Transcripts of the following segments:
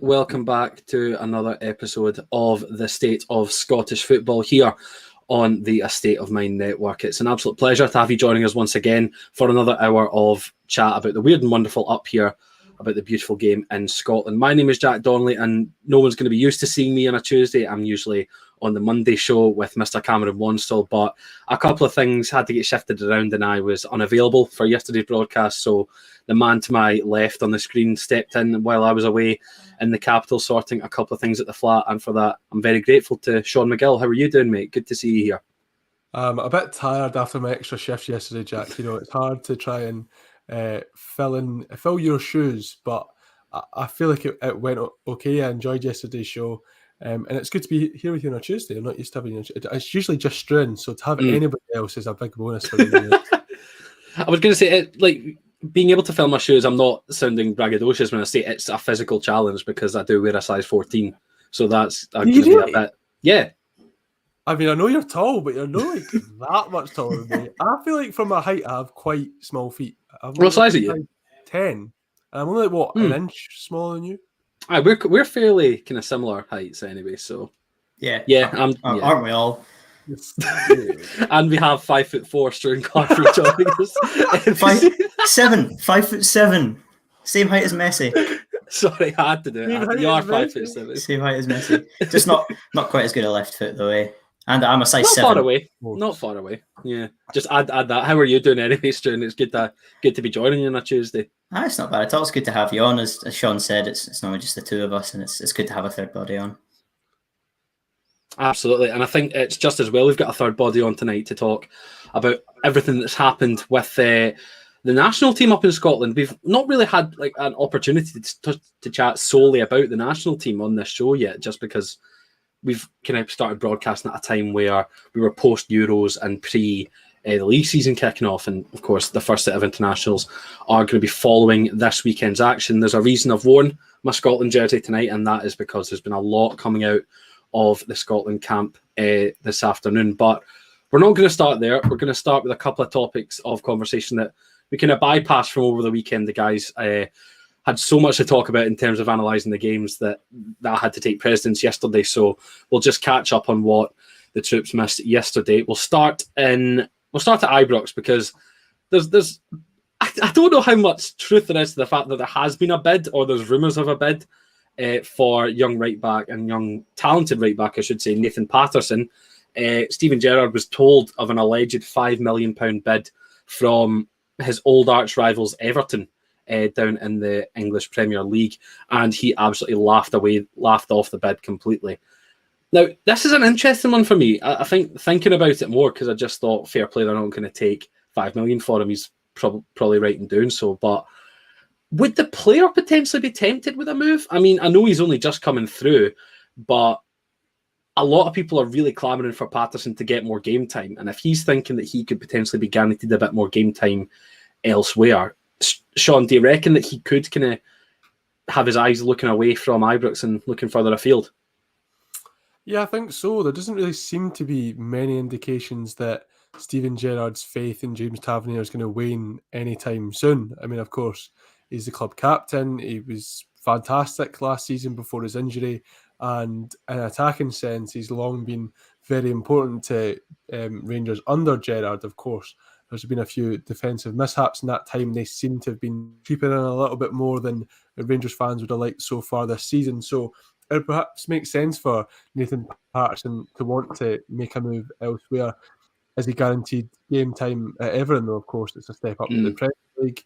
Welcome back to another episode of the State of Scottish Football here on the A State of Mind Network. It's an absolute pleasure to have you joining us once again for another hour of chat about the weird and wonderful up here, about the beautiful game in Scotland. My name is Jack Donnelly, and no one's going to be used to seeing me on a Tuesday. I'm usually on the Monday show with Mr. Cameron Wanstall, but a couple of things had to get shifted around and I was unavailable for yesterday's broadcast, so the man to my left on the screen stepped in while I was away in the capital sorting a couple of things at the flat, and for that I'm very grateful to Sean McGill. How are you doing, mate? Good to see you here. I'm a bit tired after my extra shifts yesterday, Jack. You know, it's hard to try and fill your shoes, but I feel like it went okay. I enjoyed yesterday's show, and it's good to be here with you on a Tuesday. I'm not used to having it's usually just Struan, so to have anybody else is a big bonus for me. I was going to say, being able to fill my shoes, I'm not sounding braggadocious when I say it's a physical challenge because I do wear a size 14. So that's going to be a bit. Yeah. I mean, I know you're tall, but you're not like that much taller than me. I feel like from my height, I have quite small feet. What size are you? 10. And I'm only like, an inch smaller than you? We're fairly kind of similar heights anyway, so. Yeah. Aren't we all? And we have 5'4" Struan Carfrey joining us. 5'7", same height as Messi. Sorry, I had to do it. You are 5'7". Same height as Messi. Just not quite as good a left foot though, eh? And I'm a size 7. Not far away. Yeah, just add that. How are you doing anyway, Struan? It's good to be joining you on a Tuesday. It's not bad at all. It's good to have you on. As Sean said, it's not just the two of us, and it's good to have a third body on. Absolutely, and I think it's just as well we've got a third body on tonight to talk about everything that's happened with the national team up in Scotland. We've not really had like an opportunity to chat solely about the national team on this show yet, just because we've kind of started broadcasting at a time where we were post Euros and pre the league season kicking off, and of course the first set of internationals are going to be following this weekend's action. There's a reason I've worn my Scotland jersey tonight, and that is because there's been a lot coming out of the Scotland camp this afternoon. But we're not going to start there. We're going to start with a couple of topics of conversation that we kind of bypassed from over the weekend. The guys had so much to talk about in terms of analysing the games that had to take precedence yesterday. So we'll just catch up on what the troops missed yesterday. We'll start at Ibrox because there's I don't know how much truth there is to the fact that there has been a bid, or there's rumours of a bid for young right back and young talented right back, I should say, Nathan Patterson. Steven Gerrard was told of an alleged £5 million bid from his old arch rivals Everton down in the English Premier League, and he absolutely laughed off the bid completely. Now, this is an interesting one for me. I think thinking about it more, because I just thought, fair play, they're not going to take £5 million for him. He's probably right in doing so, but would the player potentially be tempted with a move? I mean, I know he's only just coming through, but a lot of people are really clamouring for Patterson to get more game time. And if he's thinking that he could potentially be guaranteed a bit more game time elsewhere, Sean, do you reckon that he could kind of have his eyes looking away from Ibrox and looking further afield? Yeah, I think so. There doesn't really seem to be many indications that Steven Gerrard's faith in James Tavernier is going to wane anytime soon. I mean, of course, he's the club captain. He was fantastic last season before his injury. And in an attacking sense, he's long been very important to Rangers under Gerrard, of course. There's been a few defensive mishaps in that time. They seem to have been creeping in a little bit more than the Rangers fans would have liked so far this season. So it perhaps makes sense for Nathan Patterson to want to make a move elsewhere. As he guaranteed game time at Everton, though, of course, it's a step up to the Premier League.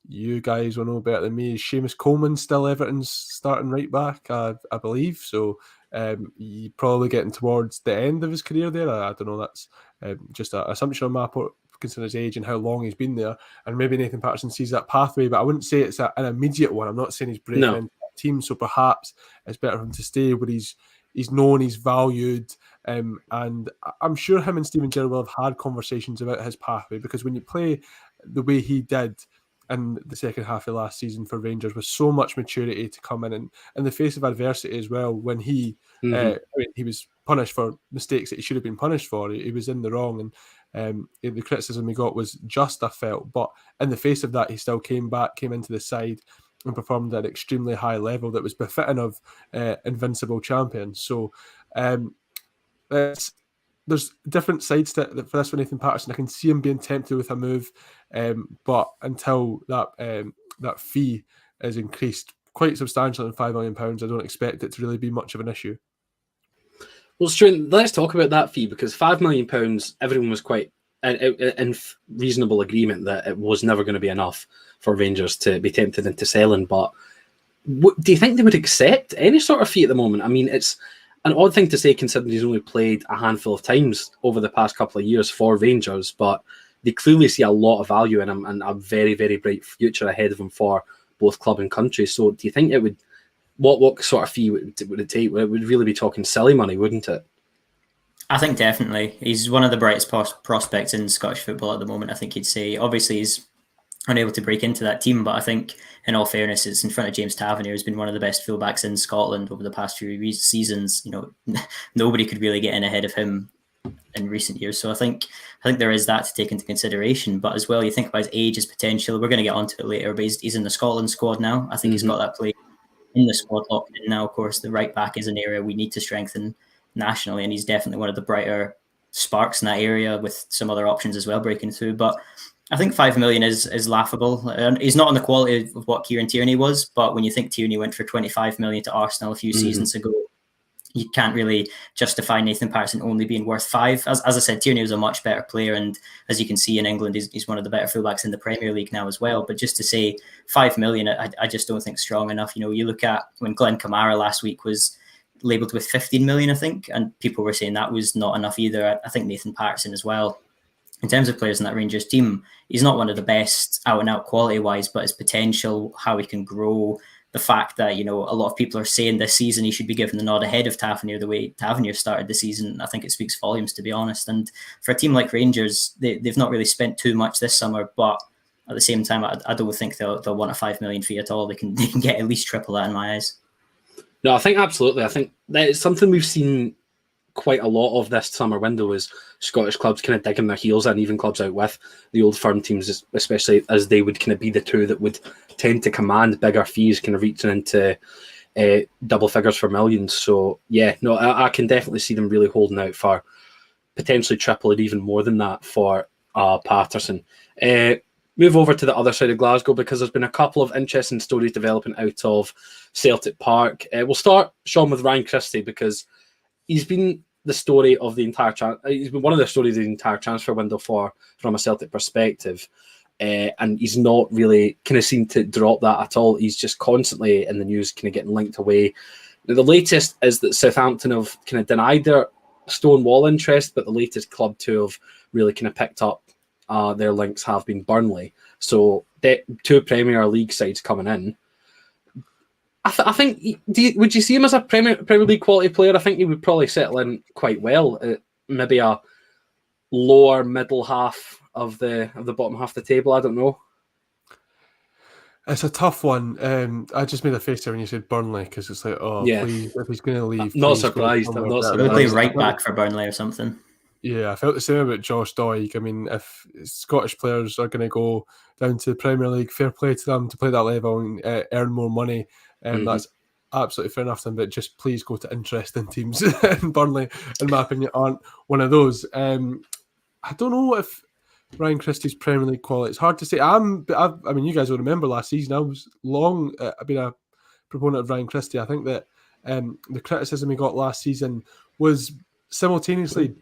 You guys will know better than me. Is Seamus Coleman still Everton's starting right back? I believe so. He's probably getting towards the end of his career there. I don't know. That's just an assumption on my part, considering his age and how long he's been there. And maybe Nathan Patterson sees that pathway, but I wouldn't say it's an immediate one. I'm not saying he's breaking into that team, so perhaps it's better for him to stay where he's known, he's valued, and I'm sure him and Steven Gerrard will have had conversations about his pathway, because when you play the way he did in the second half of last season for Rangers, with so much maturity to come in the face of adversity as well, when he was punished for mistakes that he should have been punished for. He was in the wrong, and the criticism he got was just, I felt, but in the face of that, he still came into the side and performed at an extremely high level that was befitting of invincible champions. So there's different sides to it for this for Nathan Patterson. I can see him being tempted with a move, but until that fee is increased quite substantially in £5 million, I don't expect it to really be much of an issue. Well, Stuart, let's talk about that fee, because £5 million, everyone was quite in reasonable agreement that it was never going to be enough for Rangers to be tempted into selling. But do you think they would accept any sort of fee at the moment? I mean, it's an odd thing to say considering he's only played a handful of times over the past couple of years for Rangers, but they clearly see a lot of value in him and a very, very bright future ahead of him for both club and country. So do you think it would, what sort of fee would it take? It would really be talking silly money, wouldn't it? I think definitely. He's one of the brightest prospects in Scottish football at the moment, I think you'd say. Obviously, he's unable to break into that team, but I think, in all fairness, it's in front of James Tavernier, who's been one of the best fullbacks in Scotland over the past few seasons. Nobody could really get in ahead of him in recent years. So I think there is that to take into consideration. But as well, you think about his age, his potential. We're going to get onto it later, but he's in the Scotland squad now. I think he's got that play in the squad locked in now. Of course, the right back is an area we need to strengthen nationally, and he's definitely one of the brighter sparks in that area, with some other options as well breaking through. But I think 5 million is laughable. He's not on the quality of what Kieran Tierney was, but when you think Tierney went for 25 million to Arsenal a few seasons ago, you can't really justify Nathan Patterson only being worth 5. As I said, Tierney was a much better player, and as you can see in England, he's one of the better fullbacks in the Premier League now as well. But just to say 5 million, I just don't think strong enough. You look at when Glenn Kamara last week was labelled with 15 million, I think, and people were saying that was not enough either. I think Nathan Patterson as well, in terms of players in that Rangers team, he's not one of the best out and out quality wise, but his potential, how he can grow, the fact that, a lot of people are saying this season he should be given the nod ahead of Tavernier, the way Tavernier started the season, I think it speaks volumes, to be honest. And for a team like Rangers, they've not really spent too much this summer, but at the same time, I don't think they'll want a 5 million fee at all. They can get at least triple that in my eyes. No, I think absolutely. I think that it's something we've seen quite a lot of this summer window, is Scottish clubs kind of digging their heels in, even clubs out with the old firm teams, especially as they would kind of be the two that would tend to command bigger fees, kind of reaching into double figures for millions. So yeah, no, I can definitely see them really holding out for potentially triple or even more than that for Patterson. Move over to the other side of Glasgow, because there's been a couple of interesting stories developing out of Celtic Park. We'll start, Sean, with Ryan Christie, because he's been the story of the entire he's been one of the stories of the entire transfer window from a Celtic perspective, and he's not really kind of seemed to drop that at all. He's just constantly in the news, kind of getting linked away. Now, the latest is that Southampton have kind of denied their Stonewall interest, but the latest club to have really kind of picked up their links have been Burnley. So two Premier League sides coming in. I think, would you see him as a Premier League quality player? I think he would probably settle in quite well at maybe a lower middle half of the bottom half of the table. I don't know. It's a tough one. I just made a face there when you said Burnley, because it's like, please, if he's going to leave, I'm not surprised. He'll play right back for Burnley or something. Yeah, I felt the same about Josh Doig. I mean, if Scottish players are going to go down to the Premier League, fair play to them to play that level and earn more money. That's absolutely fair enough to them, but just please go to interesting teams. And Burnley, in my opinion, aren't one of those. I don't know if Ryan Christie's Premier League quality, it's hard to say. I mean, you guys will remember last season, I've been a proponent of Ryan Christie. I think that the criticism he got last season was simultaneously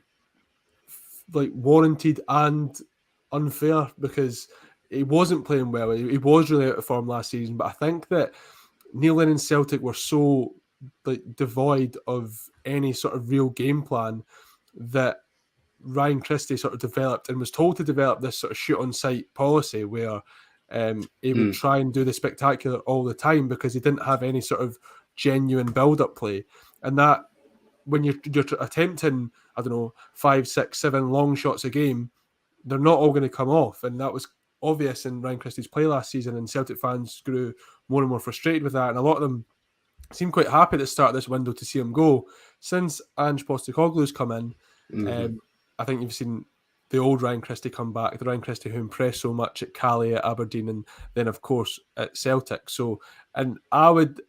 warranted and unfair, because he wasn't playing well. He was really out of form last season, but I think that Neil Lennon's Celtic were so devoid of any sort of real game plan that Ryan Christie sort of developed and was told to develop this sort of shoot on sight policy where he would try and do the spectacular all the time, because he didn't have any sort of genuine build-up play. And that, when you're attempting, 5, 6, 7 long shots a game, they're not all going to come off. And that was obvious in Ryan Christie's play last season, and Celtic fans grew more and more frustrated with that. And a lot of them seemed quite happy at the start of this window to see him go. Since Ange Postecoglou's come in, I think you've seen the old Ryan Christie come back, the Ryan Christie who impressed so much at Cali, at Aberdeen, and then of course at Celtic. So, and I would,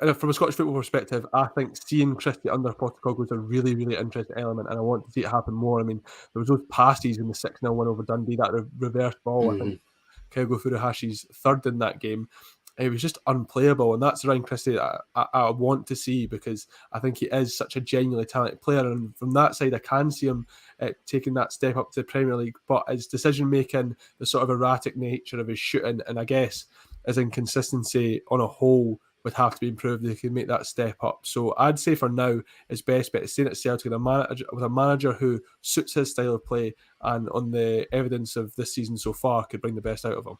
and from a Scottish football perspective, I think seeing Christie under Postecoglou is a really, really interesting element, and I want to see it happen more. I mean, there was those passes in the 6-0 win over Dundee, that reverse ball, I think Kyogo Furuhashi's third in that game. It was just unplayable, and that's the Ryan Christie that I want to see, because I think he is such a genuinely talented player, and from that side I can see him taking that step up to the Premier League, but his decision-making, the sort of erratic nature of his shooting, and I guess his inconsistency on a whole would have to be improved if he can make that step up. So I'd say for now, his best bet is staying at Celtic with a manager who suits his style of play, and on the evidence of this season so far, could bring the best out of him.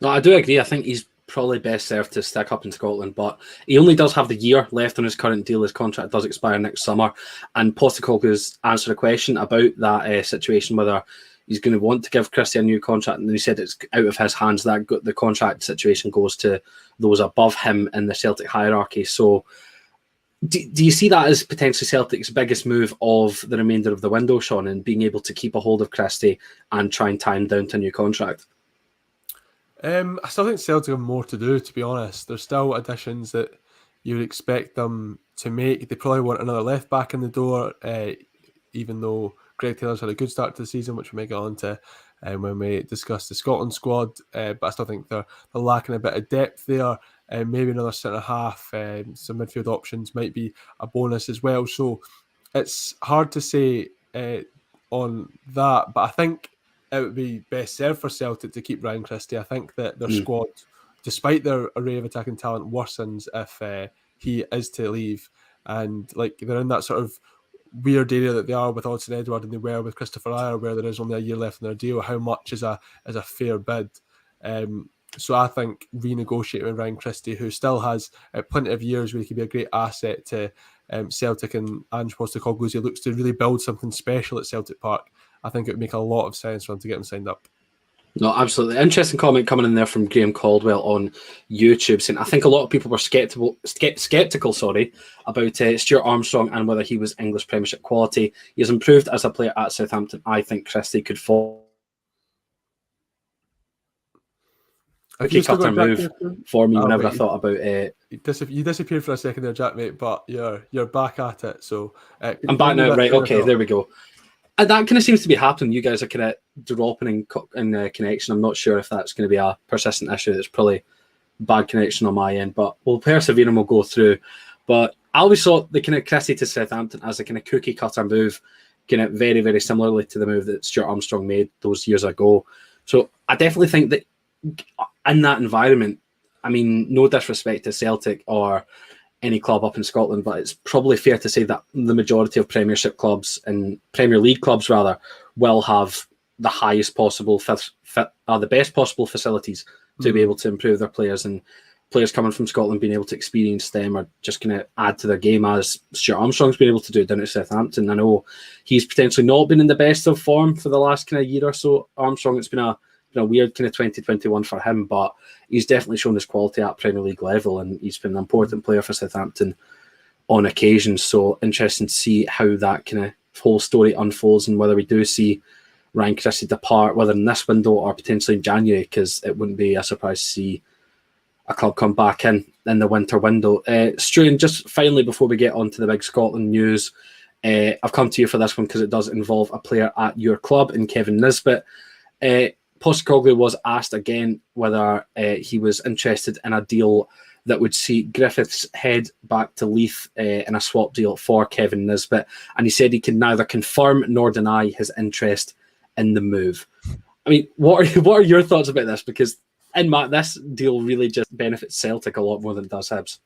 No, I do agree. I think he's probably best served to stick up in Scotland, but he only does have the year left on his current deal. His contract does expire next summer, and Postecoglou's answered a question about that situation, whether he's going to want to give Christie a new contract, and he said it's out of his hands. That the contract situation goes to those above him in the Celtic hierarchy. So do you see that as potentially Celtic's biggest move of the remainder of the window, Sean, and being able to keep a hold of Christie and try and tie him down to a new contract? I still think Celtic have more to do, to be honest. There's still additions that you would expect them to make. They probably want another left back in the door, even though Greg Taylor's had a good start to the season, which we may get on to when we discuss the Scotland squad. But I still think they're lacking a bit of depth there. Maybe another centre half, some midfield options might be a bonus as well. So it's hard to say on that, but I think it would be best served for Celtic to keep Ryan Christie. I think that their squad, despite their array of attacking talent, worsens if he is to leave. And like they're in that sort of weird area that they are with Odsonne Edouard and they were with Christopher Ayer, where there is only a year left in their deal. How much is a fair bid? So I think renegotiating with Ryan Christie, who still has plenty of years where he could be a great asset to Celtic and Ange Postecoglou, as he looks to really build something special at Celtic Park, I think it would make a lot of sense for him to get him signed up. No, absolutely. Interesting comment coming in there from Graham Caldwell on YouTube, saying I think a lot of people were skeptical about Stuart Armstrong and whether he was English Premiership quality. He has improved as a player at Southampton. I think Christie could fall. Cookie cutter move for me whenever I thought about it. You disappeared for a second there, Jack, mate, but you're back at it. So I'm back now, right? Okay, there we go. And that kind of seems to be happening. You guys are kind of dropping in connection. I'm not sure if that's going to be a persistent issue. It's probably bad connection on my end, but we'll persevere and we'll go through. But I always thought the kind of Christie to Southampton as a kind of cookie cutter move, kind of very, very similarly to the move that Stuart Armstrong made those years ago. So I definitely think that in that environment, I mean, no disrespect to Celtic or any club up in Scotland, but it's probably fair to say that the majority of Premiership clubs and Premier League clubs rather will have the highest possible the best possible facilities to be able to improve their players, and players coming from Scotland being able to experience them or just going to add to their game, as Stuart Armstrong's been able to do down at Southampton. I know he's potentially not been in the best of form for the last kind of year or so. Armstrong, it's been a weird kind of 2021 for him, but he's definitely shown his quality at Premier League level, and he's been an important player for Southampton on occasion. So interesting to see how that kind of whole story unfolds and whether we do see Ryan Christie depart, whether in this window or potentially in January, because it wouldn't be a surprise to see a club come back in the winter window. Stu, and just finally before we get on to the big Scotland news, I've come to you for this one because it does involve a player at your club in Kevin Nisbet. Postecoglou was asked again whether he was interested in a deal that would see Griffiths head back to Leith in a swap deal for Kevin Nisbet, and he said he can neither confirm nor deny his interest in the move. I mean, what are your thoughts about this? Because this deal really just benefits Celtic a lot more than it does Hibs.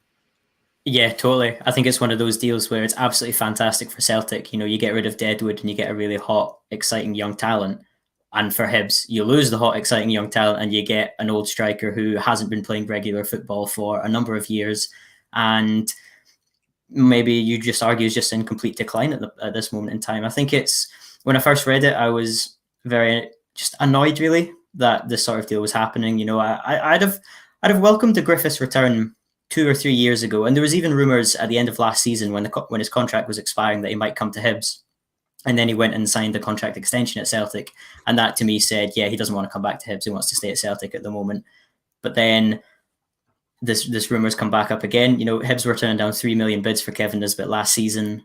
Yeah, totally. I think it's one of those deals where it's absolutely fantastic for Celtic. You know, you get rid of Deadwood and you get a really hot, exciting young talent. And for Hibs, you lose the hot, exciting young talent and you get an old striker who hasn't been playing regular football for a number of years. And maybe you just argue is just in complete decline at this moment in time. I think when I first read it, I was very just annoyed, really, that this sort of deal was happening. You know, I'd have welcomed the Griffiths return 2 or 3 years ago. And there was even rumours at the end of last season when his contract was expiring that he might come to Hibs. And then he went and signed a contract extension at Celtic. And that to me said, yeah, he doesn't want to come back to Hibs. He wants to stay at Celtic at the moment. But then this rumour's come back up again. Hibs were turning down 3 million bids for Kevin Nisbet last season.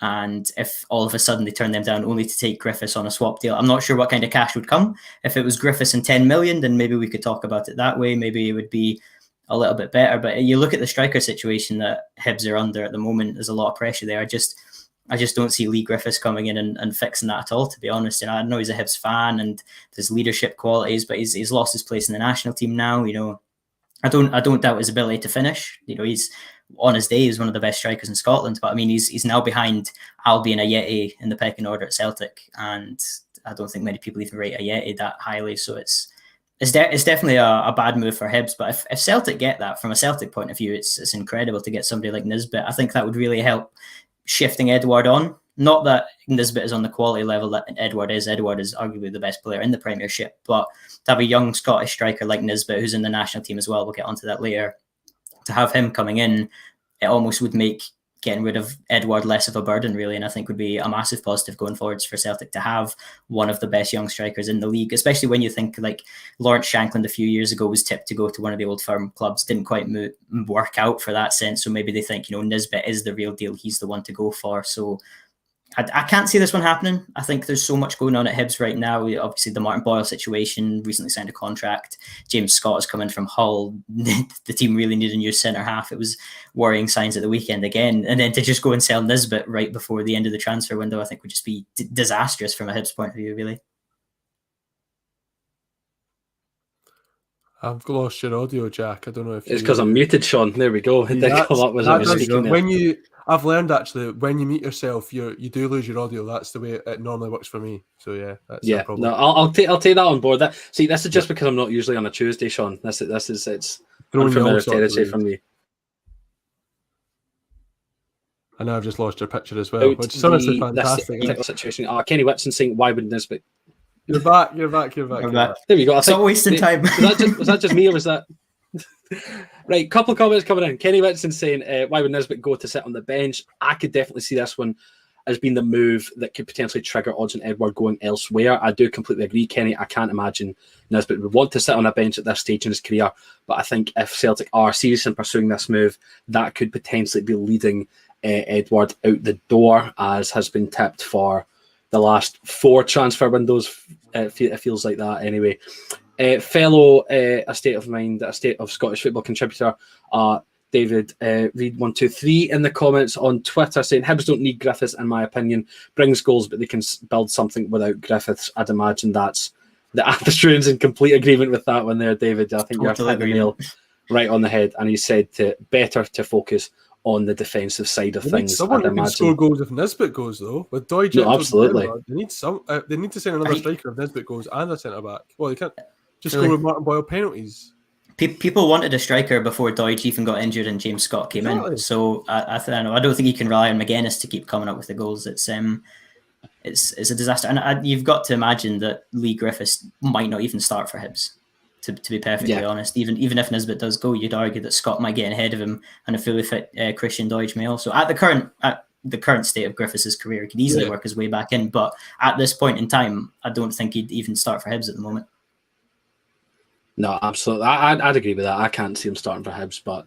And if all of a sudden they turn them down only to take Griffiths on a swap deal, I'm not sure what kind of cash would come. If it was Griffiths and 10 million, then maybe we could talk about it that way. Maybe it would be a little bit better. But you look at the striker situation that Hibs are under at the moment, there's a lot of pressure there. I just don't see Lee Griffiths coming in and fixing that at all, to be honest. I know he's a Hibs fan and there's leadership qualities, but he's lost his place in the national team now. I don't doubt his ability to finish. He's on his day, he's one of the best strikers in Scotland. But I mean, he's now behind Albion Ayeti in the pecking order at Celtic, and I don't think many people even rate Ayeti that highly. So it's definitely a bad move for Hibs. But if Celtic get that from a Celtic point of view, it's incredible to get somebody like Nisbet. I think that would really help shifting Edouard on. Not that Nisbet is on the quality level that Edouard is. Edouard is arguably the best player in the Premiership, but to have a young Scottish striker like Nisbet, who's in the national team as well, we'll get onto that later, to have him coming in, it almost would make getting rid of Edouard less of a burden, really, and I think would be a massive positive going forwards for Celtic to have one of the best young strikers in the league, especially when you think like Lawrence Shankland a few years ago was tipped to go to one of the Old Firm clubs, didn't quite work out for that sense, so maybe they think, Nisbet is the real deal, he's the one to go for. So I can't see this one happening. I think there's so much going on at Hibs right now. Obviously, the Martin Boyle situation, recently signed a contract. James Scott has come in from Hull. The team really need a new centre-half. It was worrying signs at the weekend again. And then to just go and sell Nisbet right before the end of the transfer window, I think would just be disastrous from a Hibs point of view, really. I've lost your audio, Jack. I don't know if it's because I'm muted, Sean. There we go. It did come up as I was speaking there. I've learned actually when you mute yourself, you do lose your audio. That's the way it normally works for me. So yeah, that's no problem. No, I'll take that on board. This is just because I'm not usually on a Tuesday, Sean. It's unfamiliar territory for me. I know I've just lost your picture as well, which is honestly fantastic. Situation. Kenny Whitson saying, "Why would Nisbet?" You're back. There we go. Stop wasting time. Was that just me or was that? Right, couple of comments coming in. Kenny Whitson saying, why would Nisbet go to sit on the bench? I could definitely see this one as being the move that could potentially trigger odds on Edouard going elsewhere. I do completely agree, Kenny. I can't imagine Nisbet would want to sit on a bench at this stage in his career, but I think if Celtic are serious in pursuing this move, that could potentially be leading Edouard out the door, as has been tipped for the last 4 transfer windows. It feels like that anyway. Fellow A State of Mind, A State of Scottish Football contributor, David Reed123 in the comments on Twitter saying, Hibs don't need Griffiths, in my opinion. Brings goals, but they can build something without Griffiths. I'd imagine that's the Athletes in complete agreement with that one there, David. I think you're hitting the nail right on the head. And he said better to focus on the defensive side of things. Someone who can score goals if Nisbet goes, though. With Doig, absolutely. They need they need to send another striker if Nisbet goes and a centre back. Well, they can't just go with Martin Boyle penalties. People wanted a striker before Doig even got injured and James Scott came in. So I don't think you can rely on McGuinness to keep coming up with the goals. It's a disaster, and you've got to imagine that Lee Griffiths might not even start for Hibs. To be perfectly honest, even if Nisbet does go, you'd argue that Scott might get ahead of him, and a fully fit Christian Doig may also. At the current state of Griffiths' career, he could easily work his way back in. But at this point in time, I don't think he'd even start for Hibs at the moment. No, absolutely. I'd agree with that. I can't see him starting for Hibs, but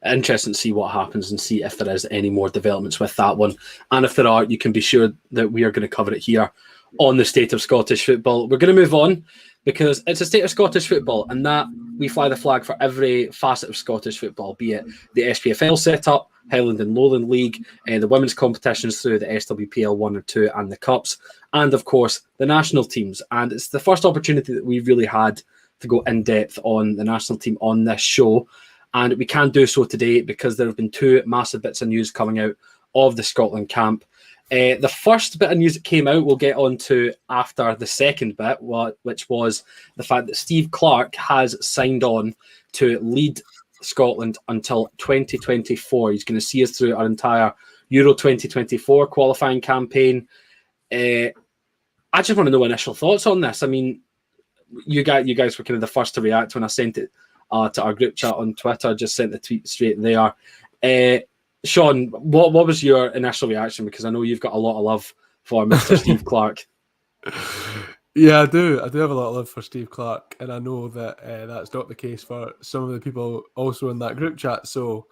interesting to see what happens and see if there is any more developments with that one. And if there are, you can be sure that we are going to cover it here on the State of Scottish Football. We're going to move on because it's a State of Scottish Football, and that we fly the flag for every facet of Scottish football, be it the SPFL setup, Highland and Lowland League, the women's competitions through the SWPL 1 or 2 and the Cups, and of course the national teams. And it's the first opportunity that we've really had to go in depth on the national team on this show, and we can do so today because there have been 2 massive bits of news coming out of the Scotland camp. The first bit of news that came out we'll get on to after the second bit, which was the fact that Steve Clarke has signed on to lead Scotland until 2024. He's going to see us through our entire Euro 2024 qualifying campaign. I just want to know initial thoughts on this. I mean, you guys were kind of the first to react when I sent it to our group chat on Twitter. Just sent the tweet straight there. Sean, what was your initial reaction? Because I know you've got a lot of love for Mr. Steve Clarke. Yeah, I do. I do have a lot of love for Steve Clarke, and I know that that's not the case for some of the people also in that group chat. So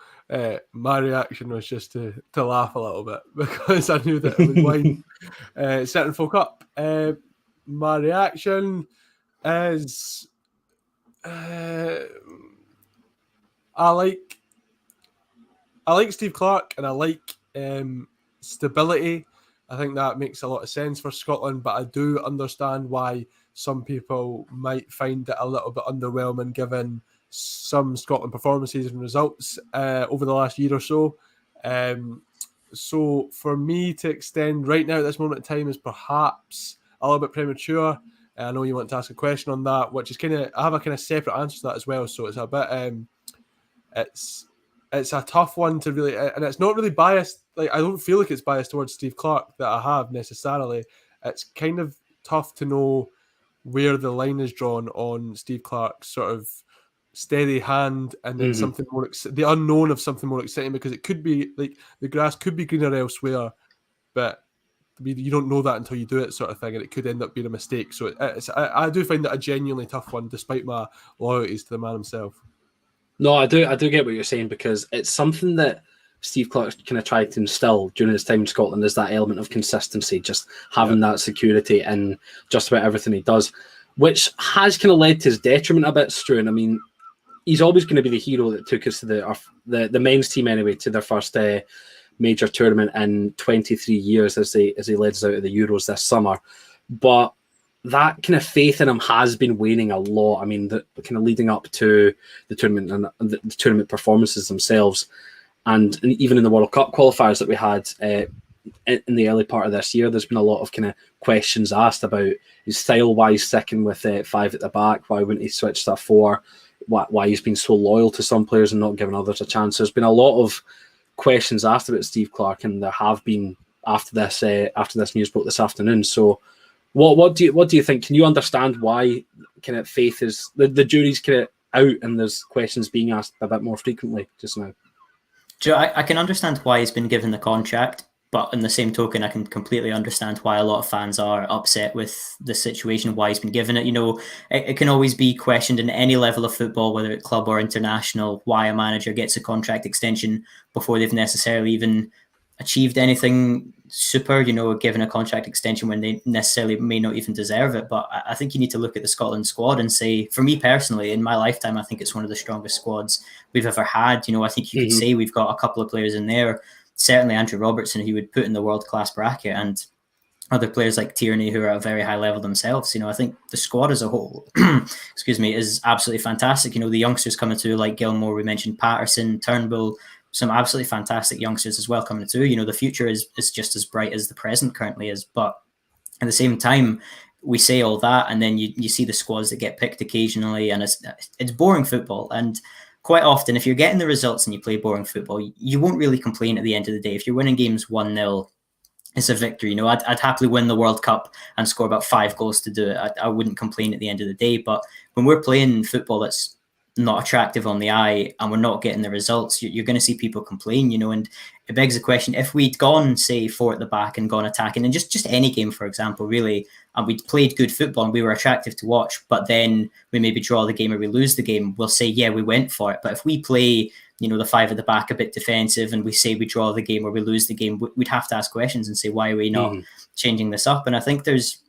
my reaction was just to laugh a little bit because I knew that it would wind certain folk up. My reaction is I like Steve Clarke, and I like stability. I think that makes a lot of sense for Scotland, but I do understand why some people might find it a little bit underwhelming given some Scotland performances and results over the last year or so. So for me to extend right now at this moment in time is perhaps a little bit premature. I know you want to ask a question on that, which is I have a kind of separate answer to that as well. So it's a bit, it's a tough one to really, and it's not really biased. Like, I don't feel like it's biased towards Steve Clarke that I have necessarily. It's kind of tough to know where the line is drawn on Steve Clarke's sort of steady hand and then something more, the unknown of something more exciting, because it could be like the grass could be greener elsewhere, but you don't know that until you do it, sort of thing, and it could end up being a mistake. So I do find that a genuinely tough one, despite my loyalties to the man himself. No, I do get what you're saying, because it's something that Steve Clarke kind of tried to instill during his time in Scotland, is that element of consistency, just having that security in just about everything he does, which has kind of led to his detriment a bit, Struan. I mean, he's always going to be the hero that took us to the men's team anyway, to their first major tournament in 23 years as he led us out of the Euros this summer. But that kind of faith in him has been waning a lot. I mean, the kind of leading up to the tournament and the tournament performances themselves, and even in the World Cup qualifiers that we had in the early part of this year, there's been a lot of kind of questions asked about his style, why he's sticking with 5 at the back, why wouldn't he switch to 4, why he's been so loyal to some players and not giving others a chance. There's been a lot of questions asked about Steve Clarke, and there have been after this news broke this afternoon. So what do you think? Can you understand why kind of faith is the jury's kind of out and there's questions being asked a bit more frequently just now? Joe, I can understand why he's been given the contract, but in the same token, I can completely understand why a lot of fans are upset with the situation, why he's been given it. You know, it can always be questioned in any level of football, whether it's club or international, why a manager gets a contract extension before they've necessarily even achieved anything super, you know, given a contract extension when they necessarily may not even deserve it. But I think you need to look at the Scotland squad and say, for me personally, in my lifetime, I think it's one of the strongest squads we've ever had. You know, I think you could say we've got a couple of players in there, certainly Andrew Robertson, who would put in the world-class bracket, and other players like Tierney, who are at a very high level themselves. You know, I think the squad as a whole, is absolutely fantastic. You know, the youngsters coming through like Gilmore, we mentioned Patterson, Turnbull, some absolutely fantastic youngsters as well coming through. You know, the future is just as bright as the present currently is. But at the same time, we say all that, and then you see the squads that get picked occasionally, and it's boring football. And quite often, if you're getting the results and you play boring football, you won't really complain at the end of the day. If you're winning games 1-0, it's a victory. You know, I'd happily win the World Cup and score about 5 goals to do it. I wouldn't complain at the end of the day. But when we're playing football that's not attractive on the eye and we're not getting the results, you're going to see people complain, you know. And it begs the question, if we'd gone, say, 4 at the back and gone attacking, and just any game, for example, really, and we'd played good football and we were attractive to watch, but then we maybe draw the game or we lose the game, we'll say, yeah, we went for it. But if we play, you know, the 5 at the back a bit defensive and we say we draw the game or we lose the game, we'd have to ask questions and say, why are we not changing this up? And I think there's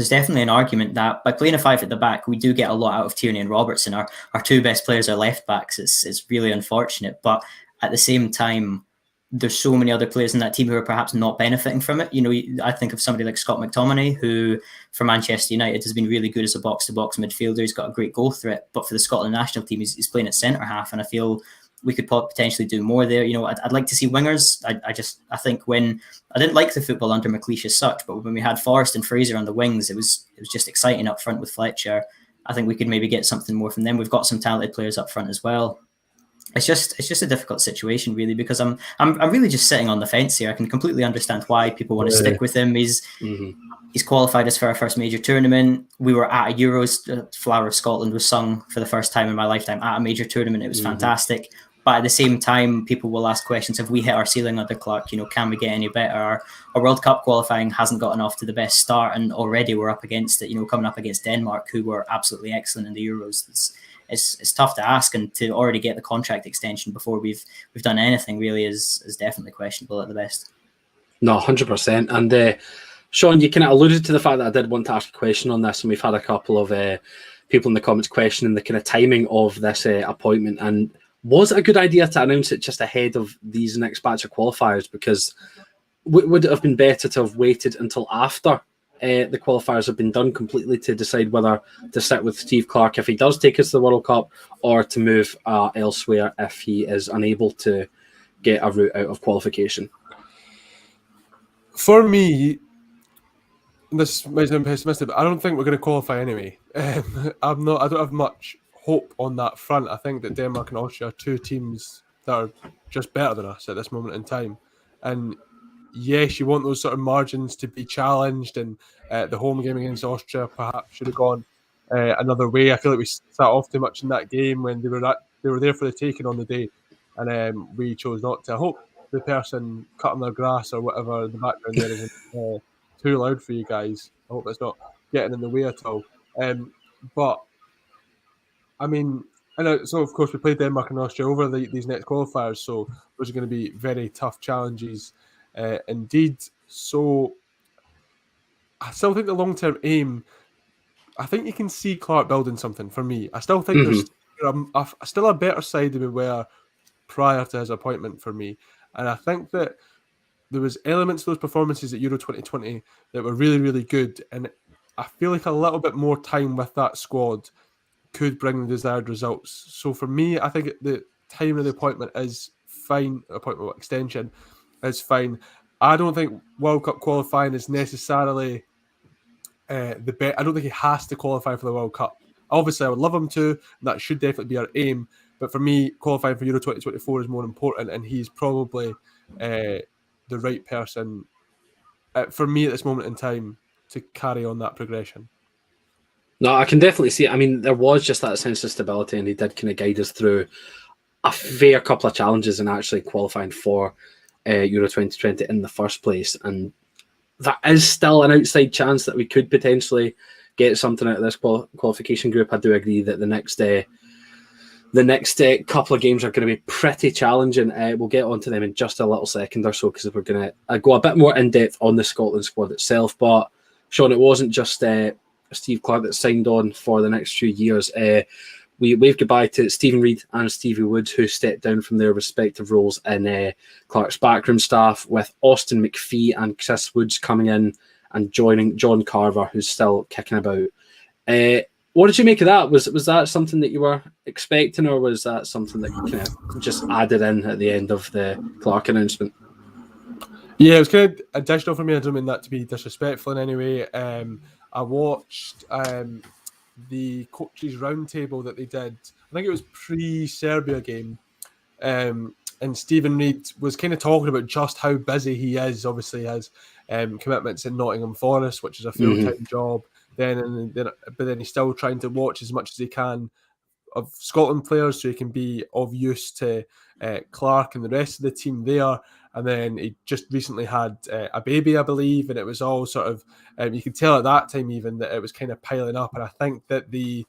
definitely an argument that by playing a 5 at the back, we do get a lot out of Tierney and Robertson. Our 2 best players are left backs. It's really unfortunate. But at the same time, there's so many other players in that team who are perhaps not benefiting from it. You know, I think of somebody like Scott McTominay, who for Manchester United has been really good as a box-to-box midfielder. He's got a great goal threat. But for the Scotland national team, he's playing at centre-half. And I feel we could potentially do more there. You know, I'd like to see wingers. I think when I didn't like the football under McLeish as such, but when we had Forrest and Fraser on the wings, it was just exciting up front with Fletcher. I think we could maybe get something more from them. We've got some talented players up front as well. It's just a difficult situation, really, because I'm really just sitting on the fence here. I can completely understand why people want to stick with him. He's qualified us for our first major tournament. We were at a Euros. Flower of Scotland was sung for the first time in my lifetime at a major tournament. It was fantastic. But at the same time, people will ask questions: have we hit our ceiling under Clark? Can we get any better? Our World Cup qualifying hasn't gotten off to the best start, and already we're up against it. Coming up against Denmark, who were absolutely excellent in the Euros. It's tough to ask, and to already get the contract extension before we've done anything really is definitely questionable at the best. No, 100%. And Sean, you kind of alluded to the fact that I did want to ask a question on this, and we've had a couple of people in the comments questioning the kind of timing of this appointment. And was it a good idea to announce it just ahead of these next batch of qualifiers? Because would it have been better to have waited until after the qualifiers have been done completely to decide whether to sit with Steve Clarke if he does take us to the World Cup, or to move elsewhere if he is unable to get a route out of qualification? For me, this might sound pessimistic, but I don't think we're going to qualify anyway. I don't have much hope on that front. I think that Denmark and Austria are two teams that are just better than us at this moment in time. And yes, you want those sort of margins to be challenged, and the home game against Austria perhaps should have gone another way. I feel like we sat off too much in that game when they were there for the taking on the day, and we chose not to. I hope the person cutting their grass or whatever in the background there isn't too loud for you guys. I hope it's not getting in the way at all. But I mean, so of course we played Denmark and Austria over these next qualifiers, so those are going to be very tough challenges indeed. So I still think the long-term aim, I think you can see Clark building something for me. I still think there's still a better side than we were prior to his appointment for me. And I think that there was elements of those performances at Euro 2020 that were really, really good. And I feel like a little bit more time with that squad could bring the desired results. So for me, I think the time of the appointment is fine. Appointment extension is fine. I don't think World Cup qualifying is necessarily the best. I don't think he has to qualify for the World Cup. Obviously, I would love him to. That should definitely be our aim. But for me, qualifying for Euro 2024 is more important, and he's probably the right person for me at this moment in time to carry on that progression. No, I can definitely see it. I mean, there was just that sense of stability, and he did kind of guide us through a fair couple of challenges in actually qualifying for Euro 2020 in the first place. And that is still an outside chance that we could potentially get something out of this qualification group. I do agree that the next couple of games are going to be pretty challenging. We'll get onto them in just a little second or so, because we're going to go a bit more in depth on the Scotland squad itself. But Sean, it wasn't just Steve Clarke that signed on for the next few years. We waved goodbye to Stephen Reid and Stevie Woods, who stepped down from their respective roles in Clarke's backroom staff, with Austin Mcphee and Chris Woods coming in and joining John Carver, who's still kicking about. What did you make of that? Was that something that you were expecting, or was that something that kind of just added in at the end of the Clarke announcement? Yeah, it was kind of additional for me. I don't mean that to be disrespectful in any way. I watched the coaches roundtable that they did. I think it was pre-Serbia game. And Stephen Reid was kind of talking about just how busy he is. Obviously, he has commitments in Nottingham Forest, which is a full-time job. But then he's still trying to watch as much as he can of Scotland players, so he can be of use to Clarke and the rest of the team there. And then he just recently had a baby, I believe, and it was all sort of, you could tell at that time even that it was kind of piling up. And I think that the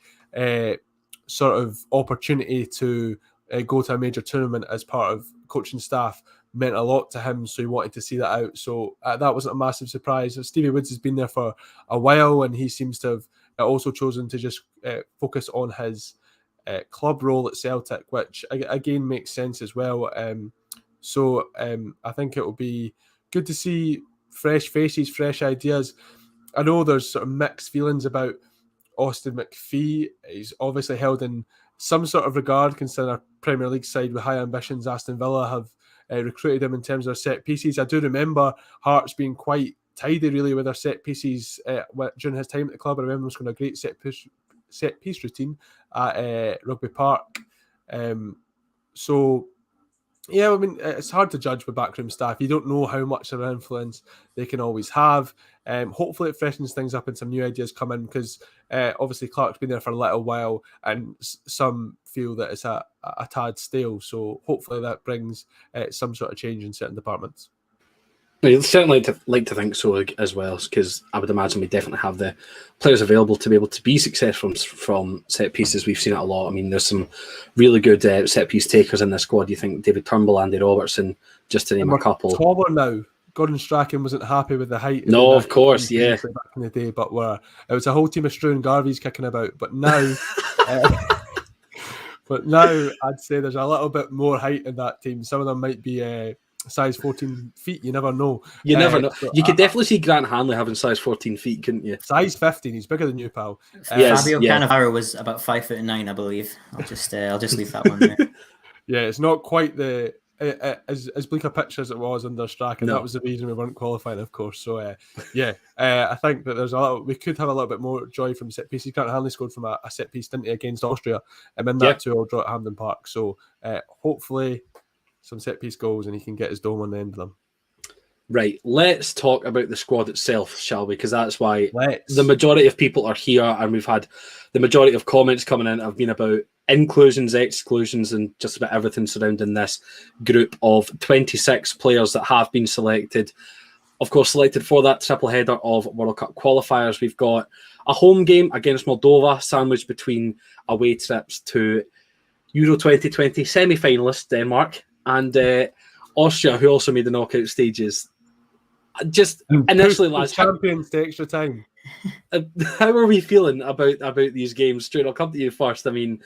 sort of opportunity to go to a major tournament as part of coaching staff meant a lot to him, so he wanted to see that out. So that wasn't a massive surprise. Stevie Woods has been there for a while, and he seems to have also chosen to just focus on his club role at Celtic, which again makes sense as well. So I think it will be good to see fresh faces, fresh ideas. I know there's sort of mixed feelings about Austin Mcphee. He's obviously held in some sort of regard, considering our Premier League side with high ambitions. Aston Villa have recruited him in terms of set pieces. I do remember Hearts being quite tidy, really, with their set pieces during his time at the club. I remember him scoring a great set piece routine at Rugby Park. So, yeah, I mean, it's hard to judge with backroom staff. You don't know how much of an influence they can always have. Hopefully it freshens things up and some new ideas come in, because Obviously, Clark's been there for a little while, and some feel that it's a tad stale. So hopefully that brings some sort of change in certain departments. I'd certainly like to think so as well, because I would imagine we definitely have the players available to be able to be successful from set pieces. We've seen it a lot. I mean, there's some really good set piece takers in the squad. You think David Turnbull, Andy Robertson, just to name a couple. Taller now. Gordon Strachan wasn't happy with the height. No, of course, yeah. Back in the day, but it was a whole team of Struan Garveys kicking about. But now, I'd say there's a little bit more height in that team. Some of them might be size 14 feet. You never know. You never know. So you could definitely see Grant Hanley having size 14 feet, couldn't you? Size 15. He's bigger than you, pal. Fabio Cannavaro was about 5'9", I believe. I'll just leave that one there. Yeah, it's not quite as bleak a pitch as it was under Strachan. No. That was the reason we weren't qualifying, of course. So I think that we could have a little bit more joy from set pieces. Grant Hanley scored from a set piece, didn't he, against Austria, and in that 2-2 draw at Hampden Park. So hopefully some set piece goals and he can get his dome on the end of them. Right, let's talk about the squad itself, shall we? Because that's why the majority of people are here, and we've had the majority of comments coming in have been about inclusions, exclusions, and just about everything surrounding this group of 26 players that have been selected. Of course, selected for that triple header of World Cup qualifiers. We've got a home game against Moldova, sandwiched between away trips to Euro 2020 semi-finalist Denmark and Austria, who also made the knockout stages. Just initially, lads, champions to extra time. How are we feeling about these games? Stuart, I'll come to you first. I mean,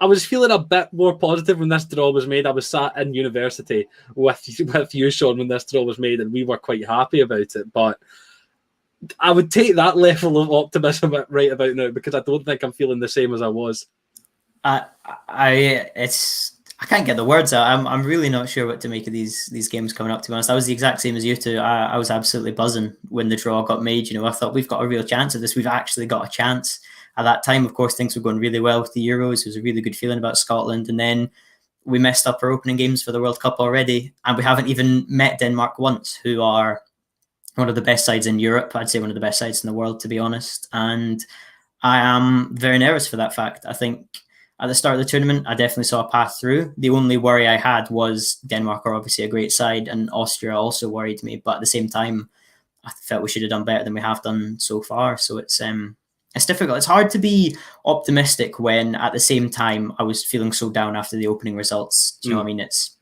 I was feeling a bit more positive when this draw was made. I was sat in university with you, Sean, when this draw was made, and we were quite happy about it. But I would take that level of optimism right about now, because I don't think I'm feeling the same as I was. I can't get the words out. I'm really not sure what to make of these games coming up, to be honest. I was the exact same as you two. I was absolutely buzzing when the draw got made. I thought we've got a real chance of this. We've actually got a chance. At that time, of course, things were going really well with the Euros. There was a really good feeling about Scotland. And then we messed up our opening games for the World Cup already. And we haven't even met Denmark once, who are one of the best sides in Europe. I'd say one of the best sides in the world, to be honest. And I am very nervous for that fact. I think at the start of the tournament, I definitely saw a path through. The only worry I had was Denmark are obviously a great side, and Austria also worried me. But at the same time, I felt we should have done better than we have done so far. So it's difficult. It's hard to be optimistic when at the same time I was feeling so down after the opening results. Do you know what I mean? It's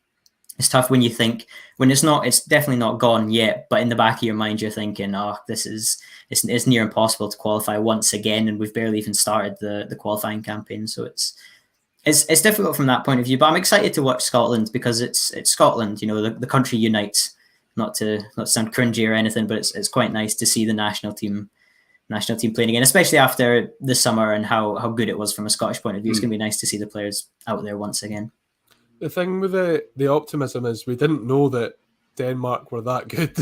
tough when you think, when it's definitely not gone yet, but in the back of your mind, you're thinking, it's near impossible to qualify once again. And we've barely even started the qualifying campaign. So it's difficult from that point of view, but I'm excited to watch Scotland because it's Scotland, the country unites. Not to sound cringy or anything, but it's quite nice to see the national team playing again, especially after the summer and how good it was from a Scottish point of view. It's going to be nice to see the players out there once again. The thing with the optimism is we didn't know that Denmark were that good.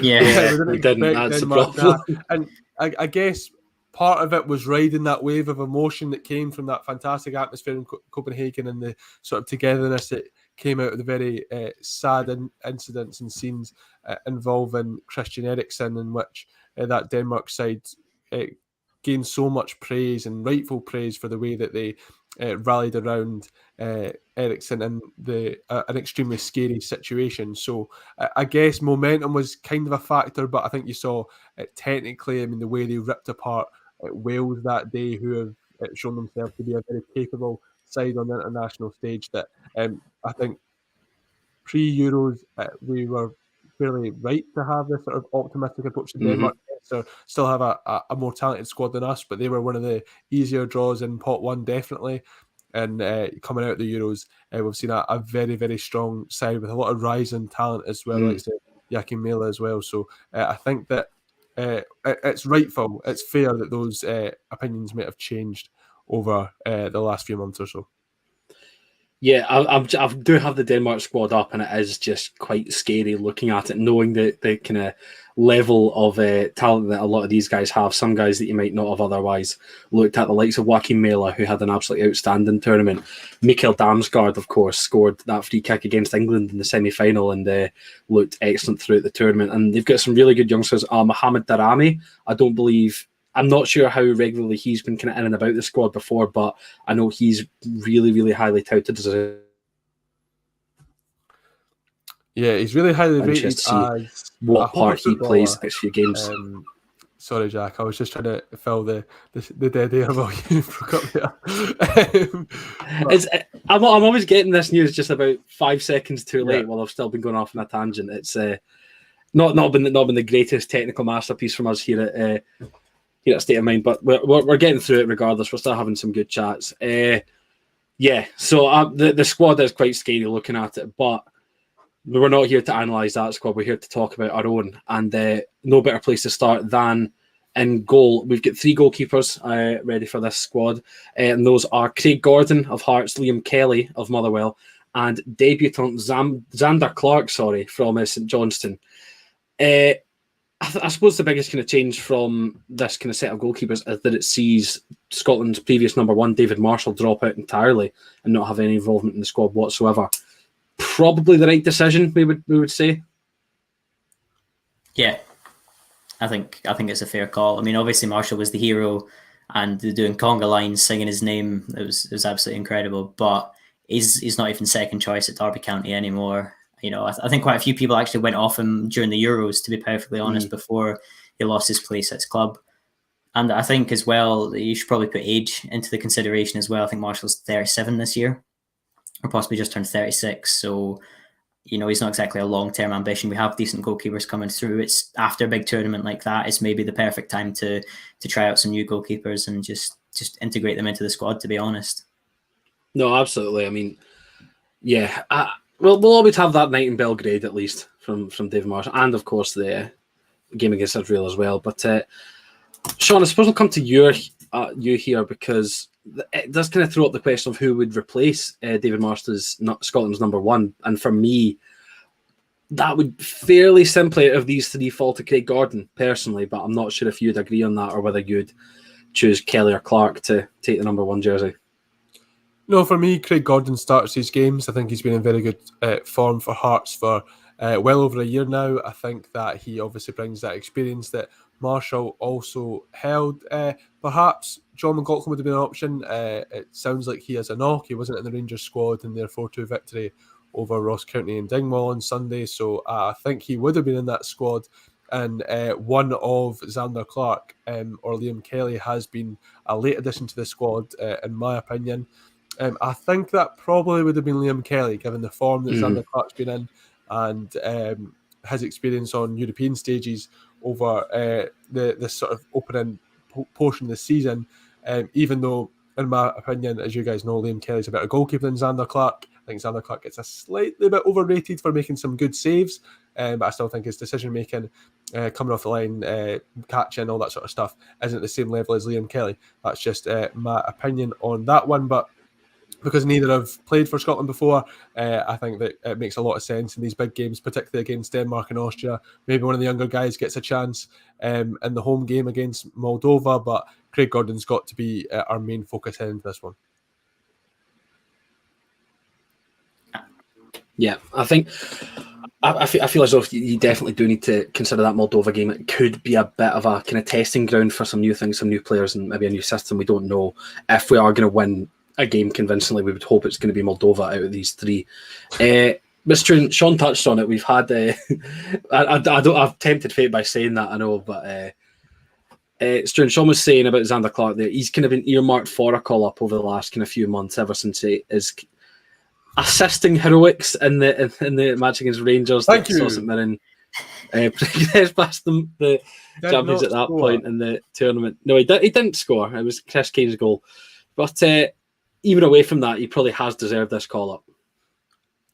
We didn't. That's Denmark the problem. And I guess part of it was riding that wave of emotion that came from that fantastic atmosphere in Copenhagen and the sort of togetherness that came out of the very sad incidents and scenes involving Christian Eriksen, in which that Denmark side gained so much praise and rightful praise for the way that they rallied around Eriksen in an extremely scary situation. So I guess momentum was kind of a factor, but I think you saw technically, the way they ripped apart Wales that day, who have shown themselves to be a very capable side on the international stage, that I think pre-Euros we were fairly right to have this sort of optimistic approach to Denmark. So still have a more talented squad than us, but they were one of the easier draws in pot one, definitely. And coming out of the Euros, we've seen a very, very strong side with a lot of rising talent as well, like Joachim Mæhle as well. So I think that it's rightful, it's fair that those opinions might have changed over the last few months or so. Yeah, I do have the Denmark squad up, and it is just quite scary looking at it, knowing the kind of level of talent that a lot of these guys have. Some guys that you might not have otherwise looked at, the likes of Joachim Mæhle, who had an absolutely outstanding tournament. Mikkel Damsgaard, of course, scored that free kick against England in the semi-final and looked excellent throughout the tournament. And they've got some really good youngsters. Mohamed Daramy, I don't believe I'm not sure how regularly he's been kind of in and about the squad before, but I know he's really, really highly touted as a. Yeah, he's really highly rated Just see as what part he plays footballer. next few games. Sorry, Jack. I was just trying to fill the dead air while you broke up there. I'm always getting this news just about 5 seconds too late while I've still been going off on a tangent. It's not been the greatest technical masterpiece from us here at State of Mind, but we're getting through it regardless. We're still having some good chats. So the squad is quite scary looking at it, but we're not here to analyse that squad. We're here to talk about our own, and no better place to start than in goal. We've got 3 goalkeepers ready for this squad, and those are Craig Gordon of Hearts, Liam Kelly of Motherwell, and debutant Xander Clark, from St Johnstone. I suppose the biggest kind of change from this kind of set of goalkeepers is that it sees Scotland's previous number 1, David Marshall, drop out entirely and not have any involvement in the squad whatsoever. Probably the right decision, we would say. Yeah, I think it's a fair call. I mean, obviously Marshall was the hero, and doing conga lines, singing his name, it was absolutely incredible. But he's not even second choice at Derby County anymore. You know, I think quite a few people actually went off him during the Euros, to be perfectly honest, before he lost his place at his club. And I think as well, you should probably put age into the consideration as well. I think Marshall's 37 this year, or possibly just turned 36. So, you know, he's not exactly a long-term ambition. We have decent goalkeepers coming through. It's after a big tournament like that, it's maybe the perfect time to try out some new goalkeepers and just integrate them into the squad, to be honest. No, absolutely. I mean, yeah, we'll always have that night in Belgrade, at least, from David Marshall, and of course the game against Israel as well. But Sean, I suppose I'll come to you here, because it does kind of throw up the question of who would replace David Marshall as Scotland's number 1. And for me, that would fairly simply, out of these 3, fall to Craig Gordon, personally. But I'm not sure if you'd agree on that, or whether you'd choose Kelly or Clark to take the number 1 jersey. No, for me, Craig Gordon starts these games. I think he's been in very good form for Hearts for well over a year now. I think that he obviously brings that experience that Marshall also held. Perhaps John McLaughlin would have been an option. It sounds like he has a knock. He wasn't in the Rangers squad in their 4-2 victory over Ross County and Dingwall on Sunday, so I think he would have been in that squad. And one of Xander Clark or Liam Kelly has been a late addition to the squad, in my opinion. I think that probably would have been Liam Kelly, given the form that Xander Clark's been in, and his experience on European stages over the sort of opening portion of the season. Even though, in my opinion, as you guys know, Liam Kelly's a better goalkeeper than Xander Clark. I think Xander Clark gets a slightly bit overrated for making some good saves, but I still think his decision-making, coming off the line, catching, all that sort of stuff, isn't at the same level as Liam Kelly. That's just my opinion on that one, but because neither have played for Scotland before, I think that it makes a lot of sense in these big games, particularly against Denmark and Austria. Maybe one of the younger guys gets a chance in the home game against Moldova, but Craig Gordon's got to be our main focus heading into this one. Yeah, I think I feel as though you definitely do need to consider that Moldova game. It could be a bit of a kind of testing ground for some new things, some new players, and maybe a new system. We don't know if we are going to win a game convincingly. We would hope it's going to be Moldova out of these 3. Mr. Sean touched on it. We've had I've tempted fate by saying that, I know, but Sean was saying about Xander Clark there. He's kind of been earmarked for a call up over the last kind of few months, ever since he is assisting heroics in the match against Rangers. Thank you. St Mirren past the champions at that point in the tournament. No, he didn't score. It was Chris Kane's goal, but even away from that, he probably has deserved this call-up.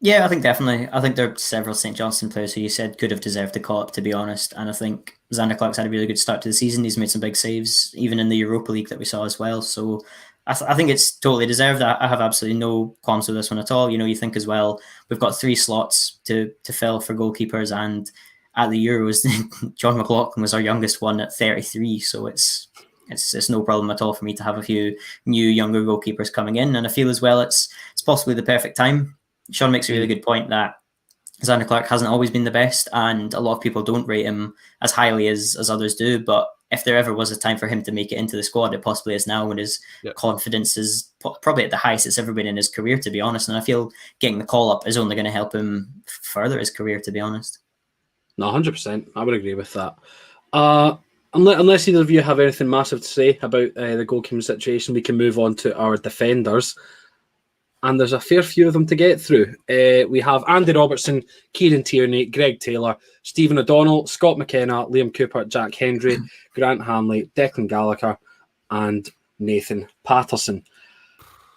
Yeah, I think definitely. I think there are several St Johnstone players who you said could have deserved the call-up, to be honest. And I think Xander Clark's had a really good start to the season. He's made some big saves, even in the Europa League that we saw as well. So I think it's totally deserved. I have absolutely no qualms with this one at all. You know, you think as well, we've got 3 slots to fill for goalkeepers, and at the Euros, John McLaughlin was our youngest one at 33. So it's no problem at all for me to have a few new younger goalkeepers coming in. And I feel as well it's possibly the perfect time. Sean makes a really good point that Xander Clark hasn't always been the best, and a lot of people don't rate him as highly as others do. But if there ever was a time for him to make it into the squad, it possibly is now, when his confidence is probably at the highest it's ever been in his career, to be honest. And I feel getting the call up is only going to help him further his career, to be honest. No, 100%. I would agree with that. Unless either of you have anything massive to say about the goalkeeping situation, we can move on to our defenders. And there's a fair few of them to get through. We have Andy Robertson, Kieran Tierney, Greg Taylor, Stephen O'Donnell, Scott McKenna, Liam Cooper, Jack Hendry, Grant Hanley, Declan Gallagher, and Nathan Patterson.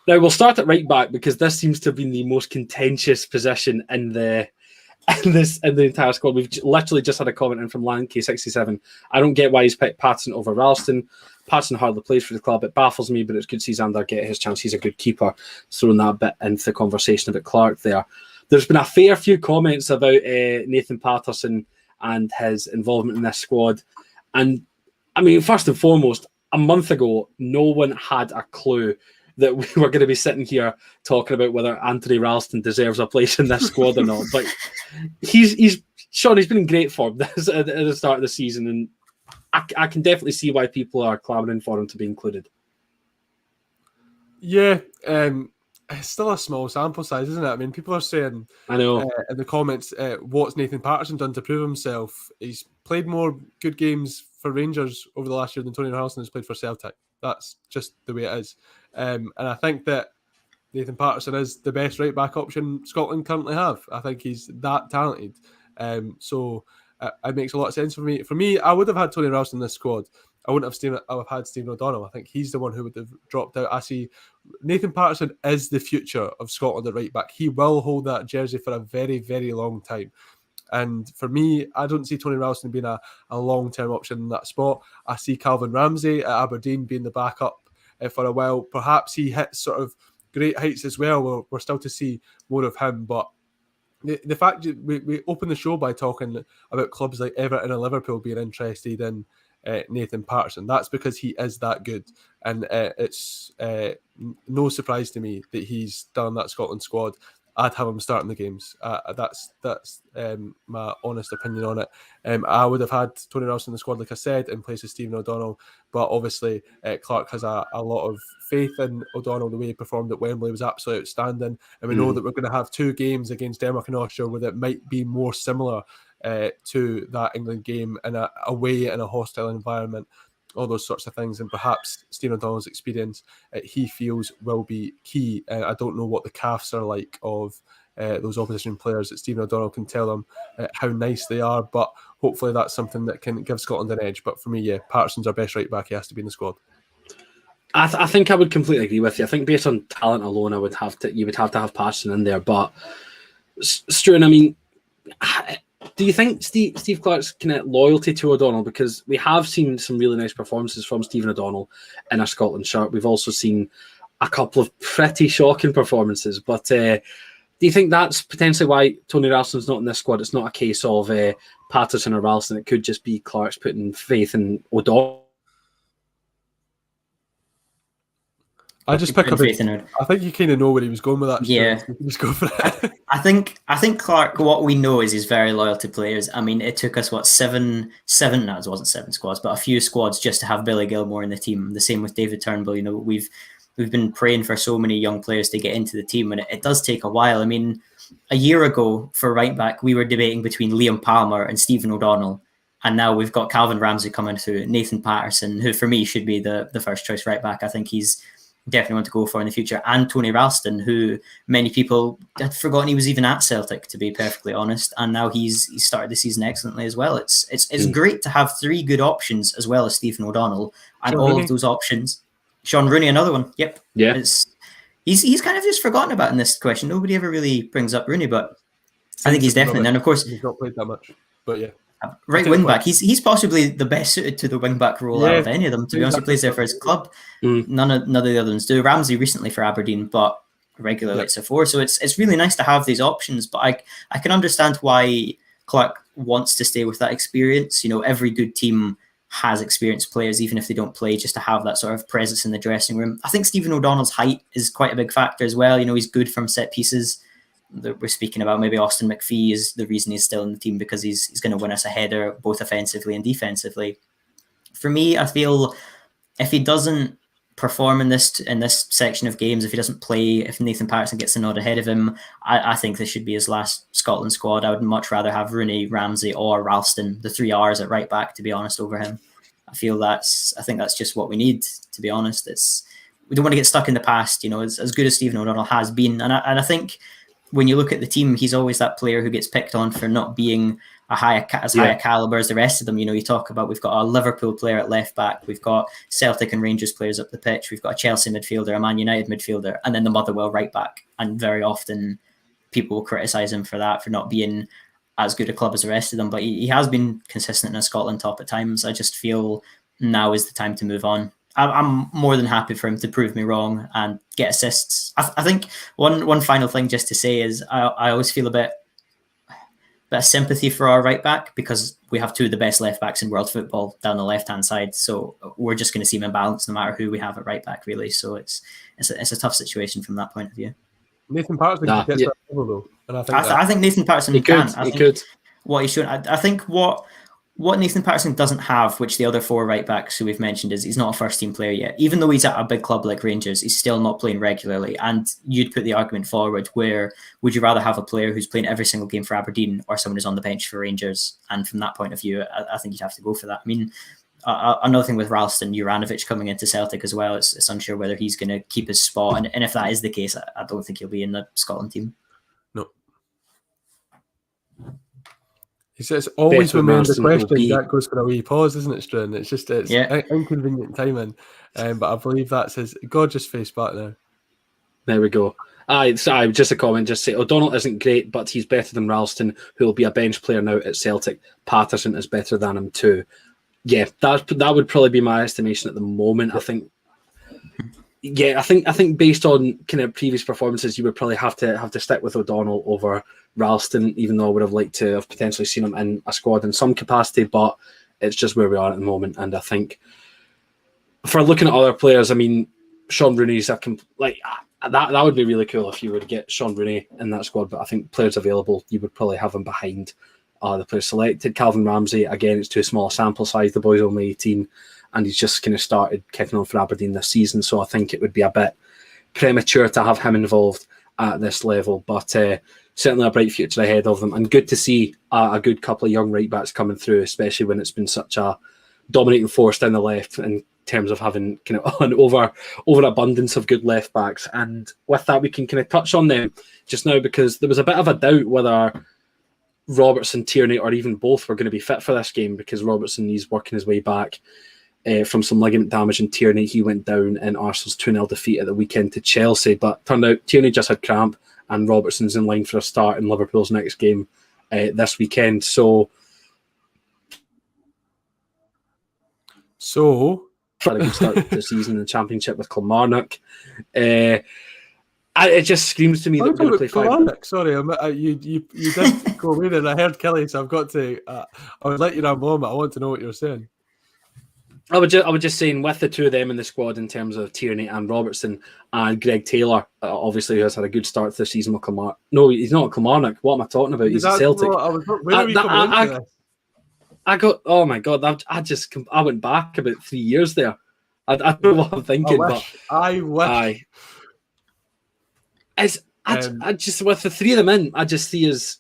Now, we'll start at right back, because this seems to have been the most contentious position in the entire squad. We've literally just had a comment in from Lanky67. I don't get why he's picked Patterson over Ralston. Patterson hardly plays for the club. It baffles me, but it's good to see Xander get his chance. He's a good keeper. Throwing that bit into the conversation about Clark there. There's been a fair few comments about Nathan Patterson and his involvement in this squad. And I mean, first and foremost, a month ago, no one had a clue that we were going to be sitting here talking about whether Anthony Ralston deserves a place in this squad or not. But he's been in great form at the start of the season, and I can definitely see why people are clamouring for him to be included. Yeah, it's still a small sample size, isn't it? I mean, people are saying, I know, in the comments, what's Nathan Patterson done to prove himself? He's played more good games for Rangers over the last year than Tony Ralston has played for Celtic. That's just the way it is. And I think that Nathan Patterson is the best right-back option Scotland currently have. I think he's that talented. So it makes a lot of sense for me. For me, I would have had Tony Ralston in this squad. I wouldn't have had Stephen O'Donnell. I think he's the one who would have dropped out. I see Nathan Patterson is the future of Scotland at right-back. He will hold that jersey for a very, very long time. And for me, I don't see Tony Ralston being a long-term option in that spot. I see Calvin Ramsey at Aberdeen being the backup for a while. Perhaps he hits sort of great heights as well. We're still to see more of him. But the fact that we opened the show by talking about clubs like Everton and Liverpool being interested in Nathan Patterson, that's because he is that good. And it's no surprise to me that he's still in that Scotland squad. I'd have him starting the games. That's my honest opinion on it. I would have had Tony Ralston in the squad, like I said, in place of Stephen O'Donnell. But obviously, Clark has a lot of faith in O'Donnell. The way he performed at Wembley was absolutely outstanding. And we know that we're going to have 2 games against Denmark and Austria where that might be more similar to that England game in away in a hostile environment. All those sorts of things, and perhaps Stephen O'Donnell's experience he feels will be key. I don't know what the calves are like of those opposition players that Stephen O'Donnell can tell them how nice they are, but hopefully that's something that can give Scotland an edge. But for me, yeah, Patterson's our best right back. He has to be in the squad. I think I would completely agree with you. I think based on talent alone, you would have to have Patterson in there. But Struan, I mean, do you think Steve Clark's kind of loyalty to O'Donnell, because we have seen some really nice performances from Stephen O'Donnell in a Scotland shirt. We've also seen a couple of pretty shocking performances. But do you think that's potentially why Tony Ralston's not in this squad? It's not a case of Patterson or Ralston. It could just be Clark's putting faith in O'Donnell. I just pick up. I think you kind of know where he was going with that. Yeah, just go for it. I think Clark. What we know is he's very loyal to players. I mean, it took us seven? No, it wasn't 7 squads, but a few squads just to have Billy Gilmore in the team. The same with David Turnbull. You know, we've been praying for so many young players to get into the team, and it does take a while. I mean, a year ago for right back, we were debating between Liam Palmer and Stephen O'Donnell. And now we've got Calvin Ramsey coming through, Nathan Patterson, who for me should be the first choice right back. I think he's definitely want to go for in the future, and Tony Ralston, who many people had forgotten he was even at Celtic, to be perfectly honest, and now he's started the season excellently as well. It's great to have 3 good options as well as Stephen O'Donnell, and Sean all Rooney. Of those options. Sean Rooney, another one. Yep. Yeah. He's kind of just forgotten about in this question. Nobody ever really brings up Rooney, but I think he's definitely. And of course, he's not played that much, but yeah. Right wing back, he's possibly the best suited to the wing back role out of any of them. To be honest, he plays there for his club. None of the other ones do. Ramsey recently for Aberdeen, but regularly at Safor. So it's really nice to have these options. But I can understand why Clark wants to stay with that experience. You know, every good team has experienced players, even if they don't play, just to have that sort of presence in the dressing room. I think Stephen O'Donnell's height is quite a big factor as well. You know, he's good from set pieces. We're speaking about maybe Austin Mcphee is the reason he's still in the team, because he's going to win us a header both offensively and defensively. for me, I feel if he doesn't perform in this section of games, if he doesn't play, if Nathan Patterson gets a nod ahead of him, I think this should be his last Scotland squad. I would much rather have Rooney, Ramsey, or Ralston, the 3 R's at right back, to be honest, over him. I think that's just what we need, to be honest. We don't want to get stuck in the past, as good as Stephen O'Donnell has been. And I think when you look at the team, he's always that player who gets picked on for not being high a caliber as the rest of them. You talk about, we've got a Liverpool player at left back, we've got Celtic and Rangers players up the pitch, we've got a Chelsea midfielder, a Man United midfielder, and then the Motherwell right back. And very often people will criticise him for that, for not being as good a club as the rest of them. But he has been consistent in a Scotland top at times. I just feel now is the time to move on. I'm more than happy for him to prove me wrong and get assists. I think one final thing just to say is I always feel a bit of sympathy for our right back, because we have 2 of the best left backs in world football down the left hand side. So we're just going to see him imbalanced no matter who we have at right back, really. So it's a tough situation from that point of view. Nathan Patterson gets that level, though, and I think Nathan Patterson he can. He could. What he should. I think what Nathan Patterson doesn't have, which the other 4 right backs who we've mentioned, is he's not a first team player yet. Even though he's at a big club like Rangers, he's still not playing regularly. And you'd put the argument forward, where would you rather have a player who's playing every single game for Aberdeen, or someone who's on the bench for Rangers? And from that point of view, I think you'd have to go for that. I mean, another thing with Ralston, Juranovic coming into Celtic as well, it's unsure whether he's going to keep his spot. And if that is the case, I don't think he'll be in the Scotland team. No. It's always remains the question that goes for a wee pause, isn't it, Struan? It's inconvenient timing. But I believe that's his gorgeous face back now. There we go. Just a comment, just say O'Donnell isn't great, but he's better than Ralston, who will be a bench player now at Celtic. Patterson is better than him too. Yeah, that would probably be my estimation at the moment. I think based on kind of previous performances, you would probably have to stick with O'Donnell over Ralston, even though I would have liked to have potentially seen him in a squad in some capacity, but it's just where we are at the moment. And I think for looking at other players, I mean, Sean Rooney's that would be really cool if you were to get Sean Rooney in that squad, but I think players available, you would probably have him behind the players selected. Calvin Ramsey, again, it's too small a sample size. The boy's only 18 and he's just kind of started kicking on for Aberdeen this season, so I think it would be a bit premature to have him involved at this level, but certainly a bright future ahead of them, and good to see a good couple of young right backs coming through, especially when it's been such a dominating force down the left in terms of having kind of an overabundance of good left backs. And with that, we can kind of touch on them just now, because there was a bit of a doubt whether Robertson, Tierney, or even both were going to be fit for this game, because Robertson, he's working his way back from some ligament damage, and Tierney, he went down in Arsenal's 2-0 defeat at the weekend to Chelsea. But turned out Tierney just had cramp, and Robertson's in line for a start in Liverpool's next game this weekend. So had a good start to the season in the Championship with Kilmarnock. It just screams to me that we're going to play Kilmarnock. Sorry, you did go in and I heard Kelly, so I've got to. I would let you know a moment. I want to know what you're saying. I was just saying, with the two of them in the squad, in terms of Tierney and Robertson, and Greg Taylor, obviously, who has had a good start to the season with Kilmarnock. No, he's not at Kilmarnock. What am I talking about? He's at Celtic. I got, oh my God, I went back about 3 years there. I don't know what I'm thinking, I wish. I just, with the three of them in, I just see us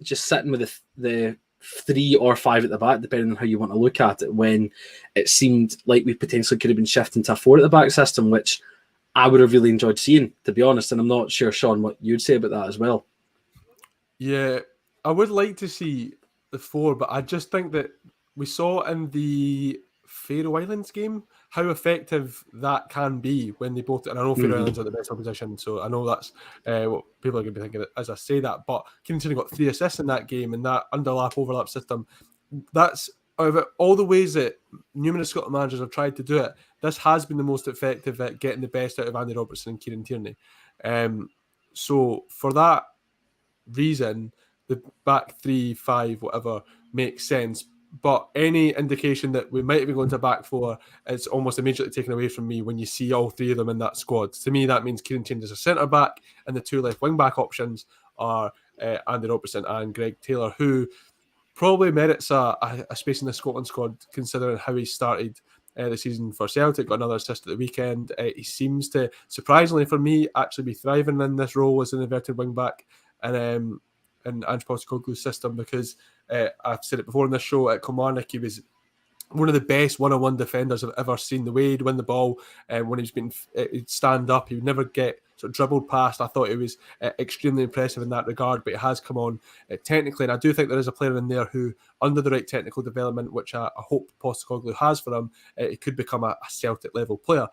just sitting with the 3 or 5 at the back, depending on how you want to look at it, when it seemed like we potentially could have been shifting to a 4 at the back system, which I would have really enjoyed seeing, to be honest. And I'm not sure, Sean, what you'd say about that as well. Yeah, I would like to see the 4, but I just think that we saw in the Faroe Islands game how effective that can be when they both, and I know Faroe Islands are the best opposition, so I know that's what people are going to be thinking as I say that, but Kieran Tierney got 3 assists in that game, and that overlap system, that's, out of all the ways that numerous Scotland managers have tried to do it, this has been the most effective at getting the best out of Andy Robertson and Kieran Tierney. So for that reason, the back 3, 5, whatever makes sense. But any indication that we might be going to back 4, it's almost immediately taken away from me when you see all 3 of them in that squad. To me, that means Kieran Tierney is a centre back, and the 2 left wing back options are Andy Robertson and Greg Taylor, who probably merits a space in the Scotland squad, considering how he started the season for Celtic. Got another assist at the weekend. He seems to, surprisingly for me, actually be thriving in this role as an inverted wing back in Ange Postecoglou's system, because I've said it before in this show, at Kilmarnock he was one of the best one-on-one defenders I've ever seen. The way he'd win the ball, when he'd stand up, he would never get sort of dribbled past. I thought he was extremely impressive in that regard, but it has come on technically, and I do think there is a player in there who, under the right technical development, which I hope Postecoglou has for him, it could become a Celtic level player.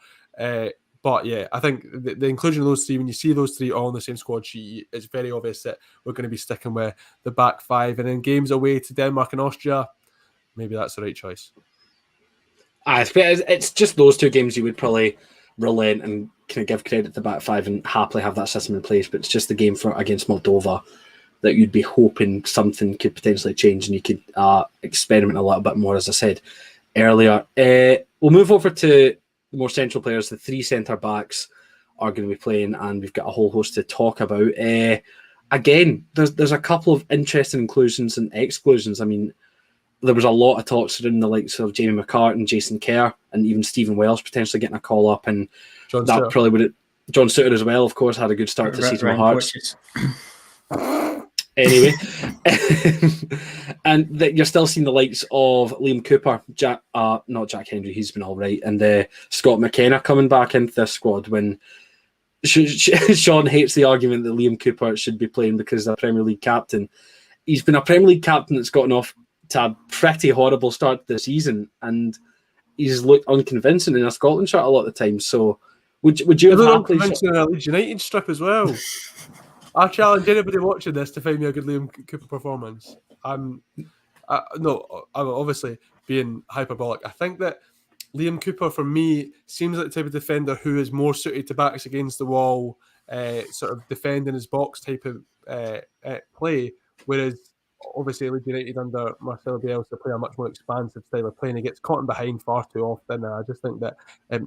But yeah, I think the inclusion of those three, when you see those three all on the same squad sheet, it's very obvious that we're going to be sticking with the back five. And in games away to Denmark and Austria, maybe that's the right choice. It's just those two games you would probably relent and kind of give credit to the back five and happily have that system in place. But it's just the game against Moldova that you'd be hoping something could potentially change and you could experiment a little bit more, as I said earlier. We'll move over to the more central players. The three centre backs are going to be playing, and we've got a whole host to talk about. Again, there's a couple of interesting inclusions and exclusions. I mean, there was a lot of talks around the likes of Jamie McCartan, Jason Kerr, and even Stephen Welsh potentially getting a call up, and John that Sutter. Probably would. John Sutter as well, of course, had a good start to the season with Hearts. Anyway, and you're still seeing the likes of Liam Cooper, not Jack Hendry, he's been all right, and Scott McKenna coming back into this squad. When Sean hates the argument that Liam Cooper should be playing because he's a Premier League captain. He's been a Premier League captain that's gotten off to a pretty horrible start to the season, and he's looked unconvincing in a Scotland shirt a lot of the time. So would you have happily unconvincing in a Leeds United strip as well? I challenge anybody watching this to find me a good Liam Cooper performance. I'm obviously being hyperbolic. I think that Liam Cooper, for me, seems like the type of defender who is more suited to backs against the wall, sort of defending his box type of play, whereas obviously Leeds United under Marcelo Bielsa play a much more expansive style of playing. He gets caught in behind far too often, and I just think that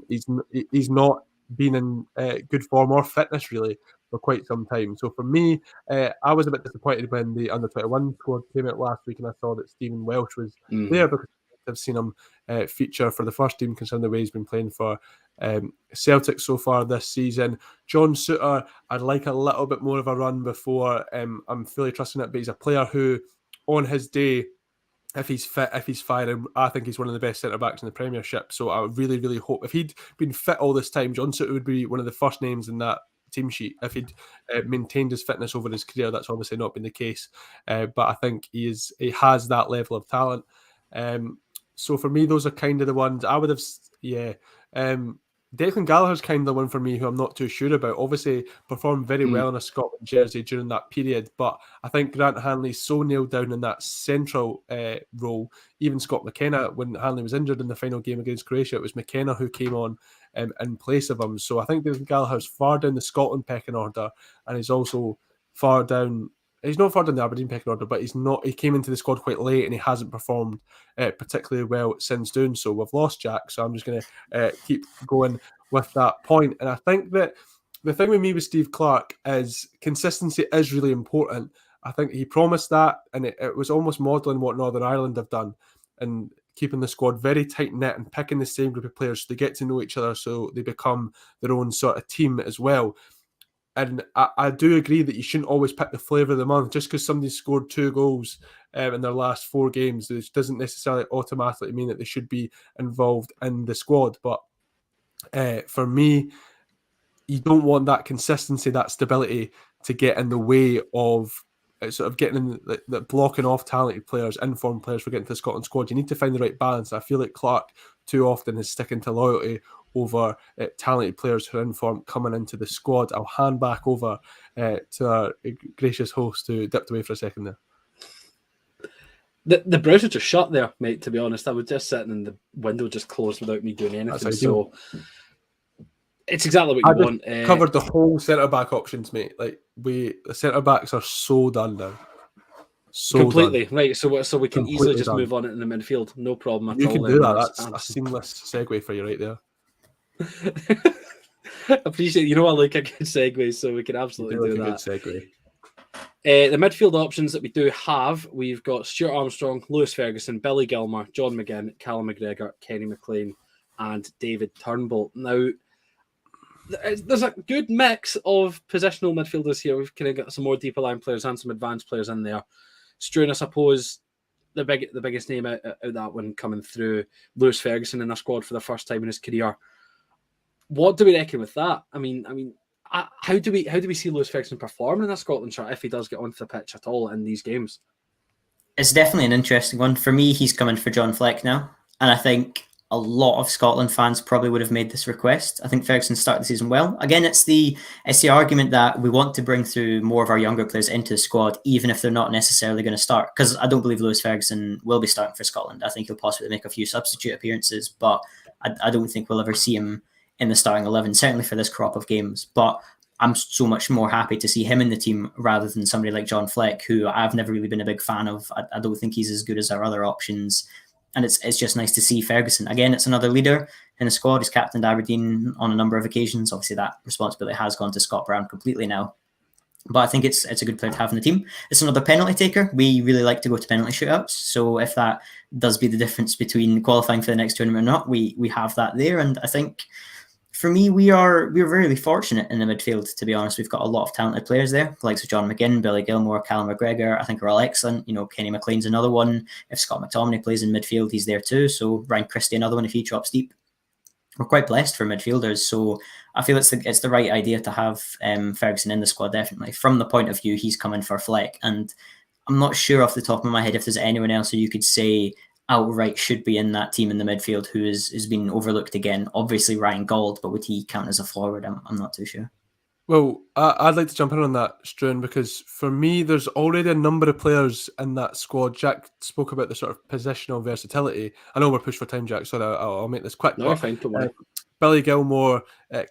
he's not been in good form or fitness really for quite some time. So for me, I was a bit disappointed when the under-21 squad came out last week and I saw that Stephen Welsh was there, because I've seen him feature for the first team, considering the way he's been playing for Celtic so far this season. John Sutter, I'd like a little bit more of a run before I'm fully trusting it, but he's a player who, on his day, if he's fit, if he's firing, I think he's one of the best centre-backs in the Premiership. So I really, really hope, if he'd been fit all this time, John Sutter would be one of the first names in that team sheet. If he'd maintained his fitness over his career, that's obviously not been the case. But I think he has that level of talent. So for me, those are kind of the ones I would have. Declan Gallagher's kind of the one for me who I'm not too sure about. Obviously performed very well in a Scotland jersey during that period, but I think Grant Hanley's so nailed down in that central role. Even Scott McKenna, when Hanley was injured in the final game against Croatia, it was McKenna who came on in place of him. So I think Declan Gallagher's far down the Scotland pecking order, and he's also far down. He's not far down the Aberdeen pecking order, but he's not. He came into the squad quite late, and he hasn't performed particularly well since doing so. We've lost Jack, so I'm just going to keep going with that point. And I think that the thing with me with Steve Clarke is consistency is really important. I think he promised that, and it was almost modelling what Northern Ireland have done, and keeping the squad very tight-knit and picking the same group of players so they get to know each other, so they become their own sort of team as well. And I do agree that you shouldn't always pick the flavour of the month. Just because somebody scored 2 goals in their last 4 games, it doesn't necessarily automatically mean that they should be involved in the squad. But for me, you don't want that consistency, that stability to get in the way of sort of getting in the blocking off talented players, informed players for getting to the Scotland squad. You need to find the right balance. I feel like Clarke too often is sticking to loyalty over talented players who are informed coming into the squad. I'll hand back over to our gracious host who dipped away for a second there. The browser just shut there, mate, to be honest. I was just sitting and the window just closed without me doing anything. So it's exactly what you want. Covered the whole centre-back options, mate. Like the centre-backs are so done now. Completely done. Right, so we can Completely easily just done. move on it in the midfield. No problem at You all. can do that. That's a seamless segue for you right there. Appreciate. I like a good segue, so we can absolutely do that. A good segue. The midfield options that we do have, we've got Stuart Armstrong, Lewis Ferguson, Billy Gilmour, John McGinn, Callum McGregor, Kenny McLean, and David Turnbull. Now, there's a good mix of positional midfielders here. We've kind of got some more deeper line players and some advanced players in there. Struan, I suppose, the biggest name out that one coming through, Lewis Ferguson in our squad for the first time in his career. What do we reckon with that? I mean, how do we see Lewis Ferguson performing in a Scotland shirt if he does get onto the pitch at all in these games? It's definitely an interesting one. For me, he's coming for John Fleck now, and I think a lot of Scotland fans probably would have made this request. I think Ferguson started the season well. Again, it's the argument that we want to bring through more of our younger players into the squad, even if they're not necessarily going to start. Because I don't believe Lewis Ferguson will be starting for Scotland. I think he'll possibly make a few substitute appearances, but I don't think we'll ever see him in the starting 11, certainly for this crop of games. But I'm so much more happy to see him in the team rather than somebody like John Fleck, who I've never really been a big fan of. I don't think he's as good as our other options. And it's just nice to see Ferguson. Again, it's another leader in the squad. He's captained Aberdeen on a number of occasions. Obviously, that responsibility has gone to Scott Brown completely now. But I think it's a good player to have in the team. It's another penalty taker. We really like to go to penalty shootouts. So if that does be the difference between qualifying for the next tournament or not, we have that there. And I think for me, we're really fortunate in the midfield, to be honest. We've got a lot of talented players there, the likes of John McGinn, Billy Gilmour, Callum McGregor. I think are all excellent. Kenny McLean's another one. If Scott McTominay plays in midfield, he's there too. So Ryan Christie, another one if he drops deep. We're quite blessed for midfielders. So I feel it's the right idea to have Ferguson in the squad, definitely. From the point of view, he's coming for Fleck. And I'm not sure off the top of my head if there's anyone else who you could say outright should be in that team in the midfield who is being overlooked again. Obviously Ryan Gauld, but would he count as a forward? I'm not too sure. Well, I'd like to jump in on that, Struan, because for me, there's already a number of players in that squad. Jack spoke about the sort of positional versatility. I know we're pushed for time, Jack, so I'll make this quick. No, fine, don't worry. Billy Gilmour,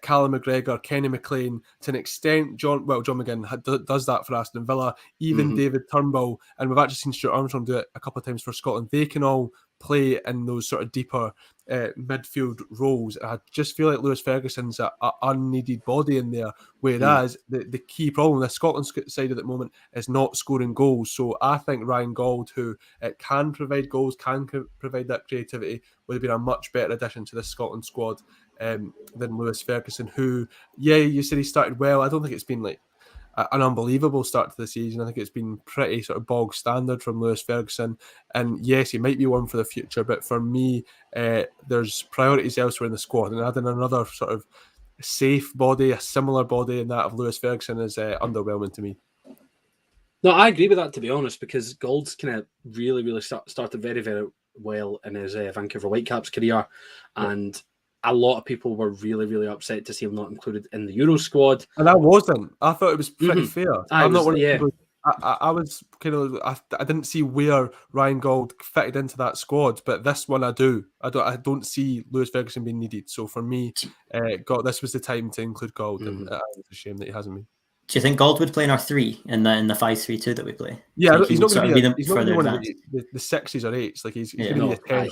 Callum McGregor, Kenny McLean, to an extent, John McGinn does that for Aston Villa, even David Turnbull, and we've actually seen Stuart Armstrong do it a couple of times for Scotland. They can all play in those sort of deeper midfield roles. I just feel like Lewis Ferguson's an unneeded body in there, whereas the key problem with the Scotland side at the moment is not scoring goals. So I think Ryan Gauld, who can provide goals, can provide that creativity, would have been a much better addition to the Scotland squad than Lewis Ferguson, who, you said he started well. I don't think it's been like an unbelievable start to the season. I think it's been pretty sort of bog standard from Lewis Ferguson. And yes, he might be one for the future, but for me, there's priorities elsewhere in the squad. And adding another sort of safe body, a similar body in that of Lewis Ferguson is underwhelming to me. No, I agree with that, to be honest, because Gould's kind of really started very, very well in his Vancouver Whitecaps career. And a lot of people were really upset to see him not included in the Euro squad. And I wasn't. I thought it was pretty fair. I was kind of, I didn't see where Ryan Gauld fitted into that squad, but this one I do. I don't see Lewis Ferguson being needed. So for me, this was the time to include Gauld, and it's a shame that he hasn't been. Do you think Gauld would play in our 3 in the 5-3 that we play? Yeah, he's not going to be one of the 6s or 8s. Like he's going to be a 10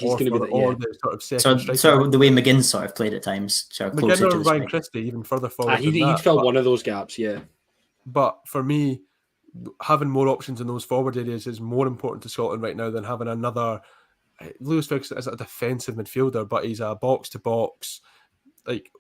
or the sort of second striker. So the way McGinn sort of played at times. McGinn or Ryan Christie, even further forward. He'd fill one of those gaps, yeah. But for me, having more options in those forward areas is more important to Scotland right now than having another. Lewis Ferguson is a defensive midfielder, but he's a box-to-box, like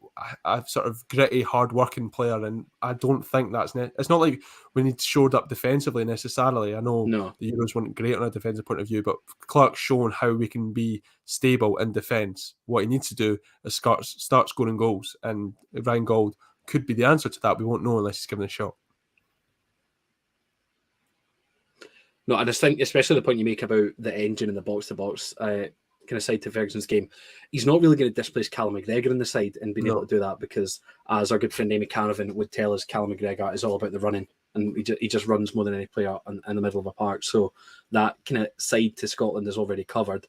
a sort of gritty, hard-working player, and I don't think that's it's not like we need shored up defensively necessarily. I know the Euros weren't great on a defensive point of view, but Clark's shown how we can be stable in defence. What he needs to do is start scoring goals, and Ryan Gauld could be the answer to that. We won't know unless he's given a shot. No, and I think especially the point you make about the engine and the box-to-box kind of side to Ferguson's game, he's not really going to displace Callum McGregor in the side and being able to do that, because as our good friend Amy Canavan would tell us, Callum McGregor is all about the running, and he just runs more than any player in the middle of a park. So that kind of side to Scotland is already covered.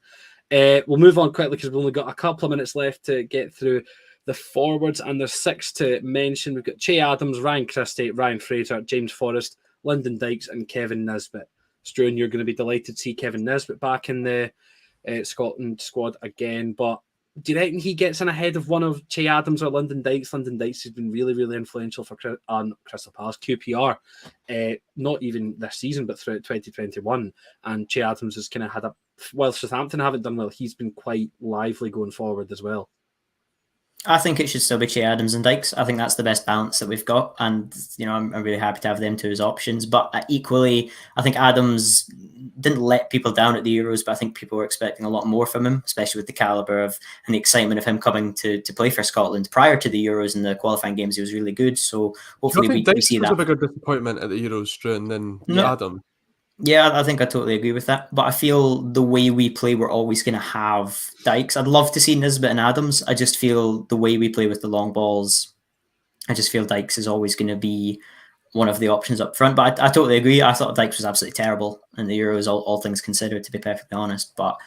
We'll move on quickly because we've only got a couple of minutes left to get through the forwards, and there's 6 to mention. We've got Che Adams, Ryan Christie, Ryan Fraser, James Forrest, Lyndon Dykes, and Kevin Nisbet. Struan, you're going to be delighted to see Kevin Nisbet back in the Scotland squad again, but do you reckon he gets in ahead of one of Che Adams or Lyndon Dykes? Lyndon Dykes has been really, really influential for Crystal Palace, QPR, not even this season, but throughout 2021. And Che Adams has kind of had while Southampton haven't done well, he's been quite lively going forward as well. I think it should still be Che Adams and Dykes. I think that's the best balance that we've got. And, I'm really happy to have them two as options. But equally, I think Adams didn't let people down at the Euros, but I think people were expecting a lot more from him, especially with the calibre of and the excitement of him coming to play for Scotland. Prior to the Euros and the qualifying games, he was really good. So hopefully we see that. Dykes was a bigger disappointment at the Euros, Struan, than Adams. Yeah, I think I totally agree with that. But I feel the way we play, we're always going to have Dykes. I'd love to see Nisbet and Adams. I just feel the way we play with the long balls, I just feel Dykes is always going to be one of the options up front. But I totally agree. I thought Dykes was absolutely terrible in the Euros, all things considered, to be perfectly honest. But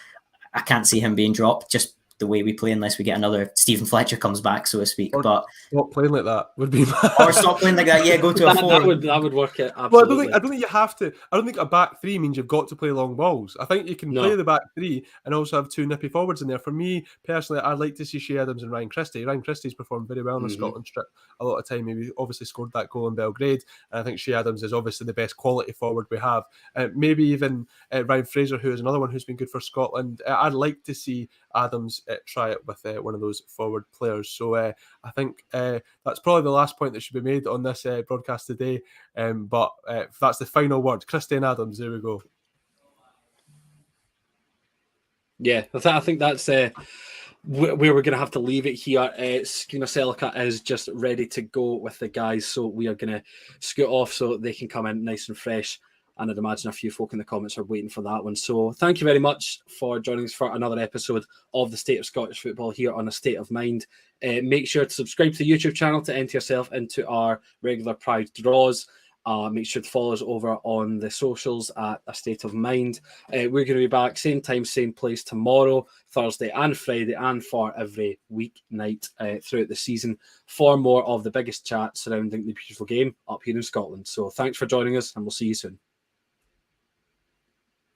I can't see him being dropped just the way we play unless we get another Stephen Fletcher comes back, so to speak. But stop playing like that would be or stop playing like that. Yeah, go to a 4. That would work it. Absolutely. Well, I don't think you have to. I don't think a back three means you've got to play long balls. I think you can play the back three and also have two nippy forwards in there. For me personally, I'd like to see Shea Adams and Ryan Christie. Ryan Christie's performed very well in the Scotland strip a lot of time. He obviously scored that goal in Belgrade, and I think Shea Adams is obviously the best quality forward we have. Maybe even Ryan Fraser, who is another one who's been good for Scotland. I'd like to see Adams try it with one of those forward players. So I think that's probably the last point that should be made on this broadcast today. But that's the final word. Christie and Adams, there we go. Yeah, I think that's where we're going to have to leave it here. Skina Celica is just ready to go with the guys, so we are going to scoot off so they can come in nice and fresh. And I'd imagine a few folk in the comments are waiting for that one. So thank you very much for joining us for another episode of the State of Scottish Football here on A State of Mind. Make sure to subscribe to the YouTube channel to enter yourself into our regular prize draws. Make sure to follow us over on the socials at A State of Mind. We're going to be back same time, same place tomorrow, Thursday and Friday, and for every weeknight throughout the season for more of the biggest chat surrounding the beautiful game up here in Scotland. So thanks for joining us, and we'll see you soon.